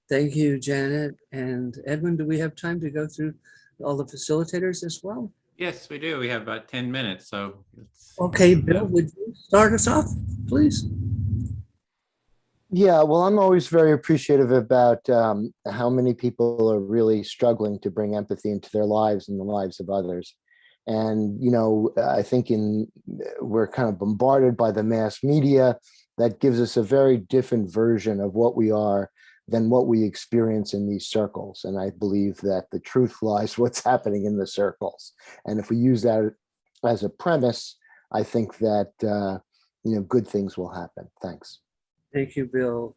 Thank you, Janet. And Edwin, do we have time to go through all the facilitators as well? Yes, we do. We have about 10 minutes. So okay, Bill, would you start us off, please? Yeah, well, I'm always very appreciative about how many people are really struggling to bring empathy into their lives and the lives of others. And, you know, I think we're kind of bombarded by the mass media that gives us a very different version of what we are than what we experience in these circles. And I believe that the truth lies what's happening in the circles. And if we use that as a premise, I think that, you know, good things will happen. Thanks. Thank you, Bill.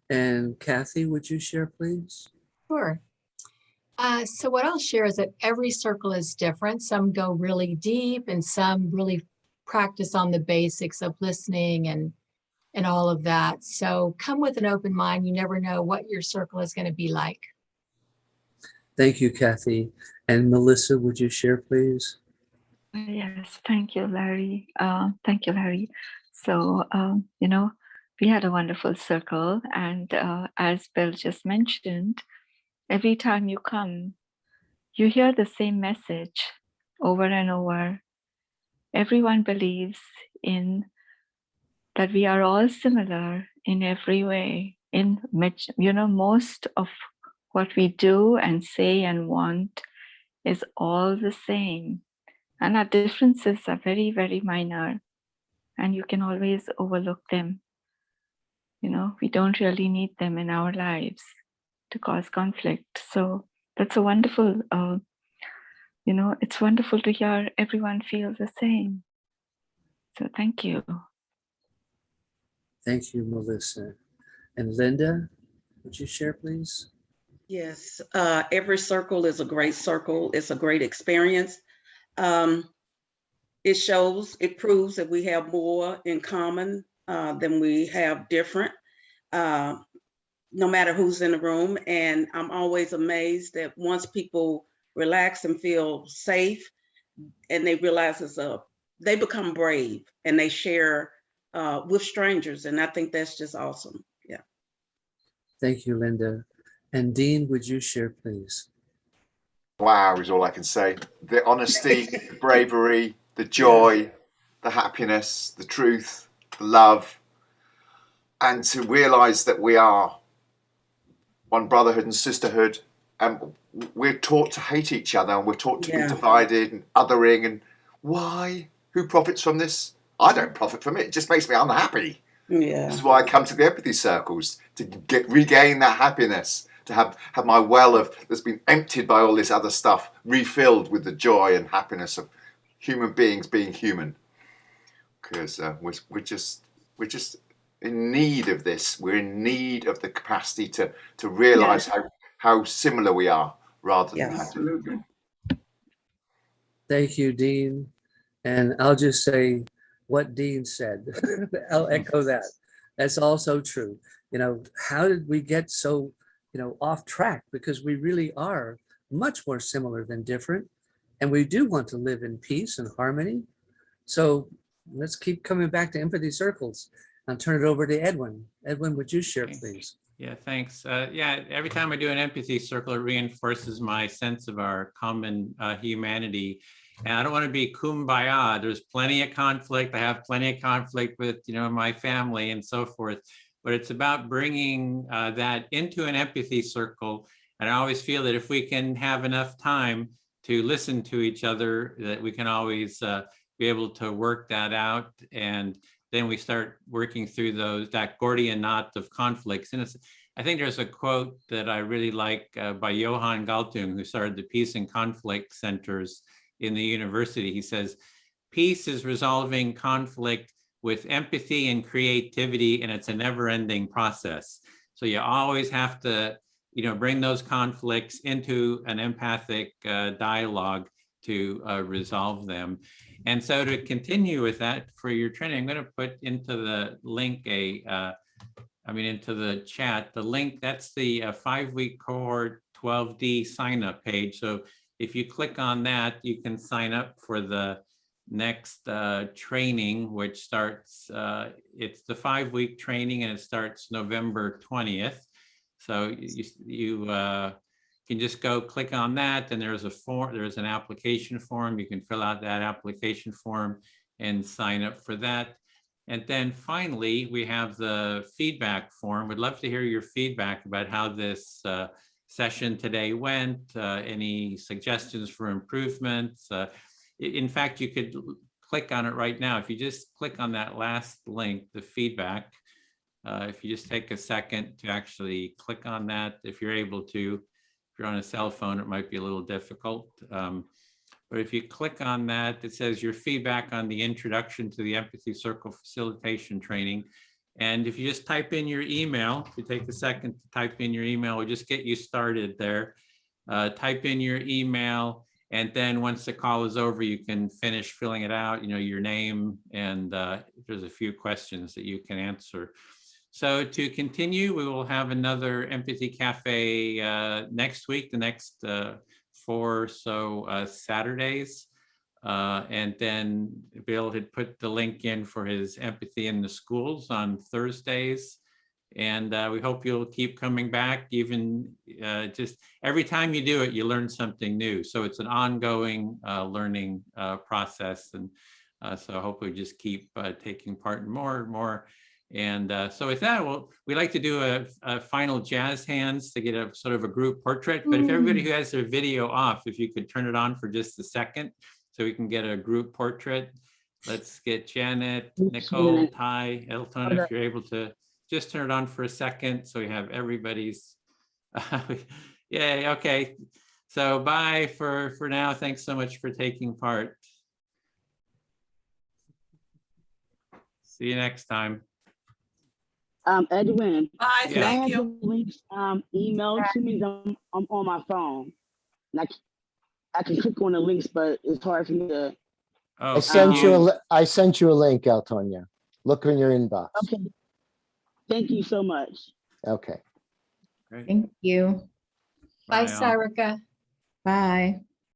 And Kathy, would you share, please? Sure. So what I'll share is that every circle is different. Some go really deep and some really practice on the basics of listening and all of that. So come with an open mind. You never know what your circle is going to be like. Thank you, Kathy. And Melissa, would you share, please? Yes, thank you, Larry. Thank you, Larry. So, you know, we had a wonderful circle, and as Bill just mentioned, every time you come, you hear the same message over and over. Everyone believes in that we are all similar in every way. In you know, most of what we do and say and want is all the same, and our differences are very, very minor, and you can always overlook them. You know, we don't really need them in our lives to cause conflict. So that's a wonderful, you know, it's wonderful to hear everyone feel the same. So thank you. Thank you, Melissa. And Linda, would you share, please? Yes, every circle is a great circle. It's a great experience. It proves that we have more in common than we have different, no matter who's in the room. And I'm always amazed that once people relax and feel safe and they realize they become brave and they share with strangers. And I think that's just awesome. Yeah. Thank you, Linda. And Dean, would you share, please? Wow is all I can say. The honesty, the bravery, the joy, the happiness, the truth, the love, and to realize that we are one brotherhood and sisterhood. And we're taught to hate each other, and we're taught to be Yeah. divided and othering. And why? Who profits from this? I don't profit from it. It just makes me unhappy. Yeah. This is why I come to the empathy circles, to regain that happiness, to have my well of that's been emptied by all this other stuff refilled with the joy and happiness of human beings being human. Because we're just in need of this. We're in need of the capacity to realize how similar we are, rather than how different. Thank you, Dean. And I'll just say what Dean said. I'll echo that. That's also true. You know, how did we get so, off track? Because we really are much more similar than different. And we do want to live in peace and harmony. So let's keep coming back to empathy circles. I'll turn it over to Edwin. Edwin, would you share, please? Yeah, thanks. Every time I do an empathy circle, it reinforces my sense of our common humanity. And I don't want to be kumbaya. There's plenty of conflict. I have plenty of conflict with, my family and so forth. But it's about bringing that into an empathy circle. And I always feel that if we can have enough time to listen to each other, that we can always be able to work that out. And then we start working through that Gordian knot of conflicts. And I think there's a quote that I really like by Johann Galtung, who started the Peace and Conflict Centers in the university. He says, peace is resolving conflict with empathy and creativity, and it's a never-ending process. So you always have to, bring those conflicts into an empathic dialogue to resolve them. And so to continue with that for your training, I'm going to put into the link into the chat, the link, that's the 5-week cohort 12D sign up page. So if you click on that, you can sign up for the next training, which starts, it's the 5-week training, and it starts November 20th. So you can just go click on that, and there's an application form. You can fill out that application form and sign up for that. And then finally, we have the feedback form. We'd love to hear your feedback about how this session today went, any suggestions for improvements. In fact, you could click on it right now. If you just click on that last link, the feedback, if you just take a second to actually click on that, if you're able to. If you're on a cell phone, it might be a little difficult. But if you click on that, it says your feedback on the introduction to the Empathy Circle Facilitation Training. And if you just type in your email, if you take a second to type in your email, we'll just get you started there. Type in your email, and then once the call is over, you can finish filling it out, your name, and there's a few questions that you can answer. So to continue, we will have another Empathy Cafe next week, the next 4 or so Saturdays. And then Bill had put the link in for his Empathy in the Schools on Thursdays. And we hope you'll keep coming back. Even just every time you do it, you learn something new. So it's an ongoing learning process. And so I hope we just keep taking part in more and more. And so with that, we like to do a final jazz hands to get a sort of a group portrait. But if everybody who has their video off, if you could turn it on for just a second so we can get a group portrait. Let's get Janet, Nicole, Ty, Elton, if you're able to just turn it on for a second so we have everybody's. Yay, okay. So bye for now. Thanks so much for taking part. See you next time. Edwin, bye, can I thank have you. the links emailed to me? I'm on my phone. And I can click on the links, but it's hard for me to. Oh, I sent you a link, Altonia. Look in your inbox. Okay. Thank you so much. Okay. Great. Thank you. Bye, Bye, all. Sarika. Bye.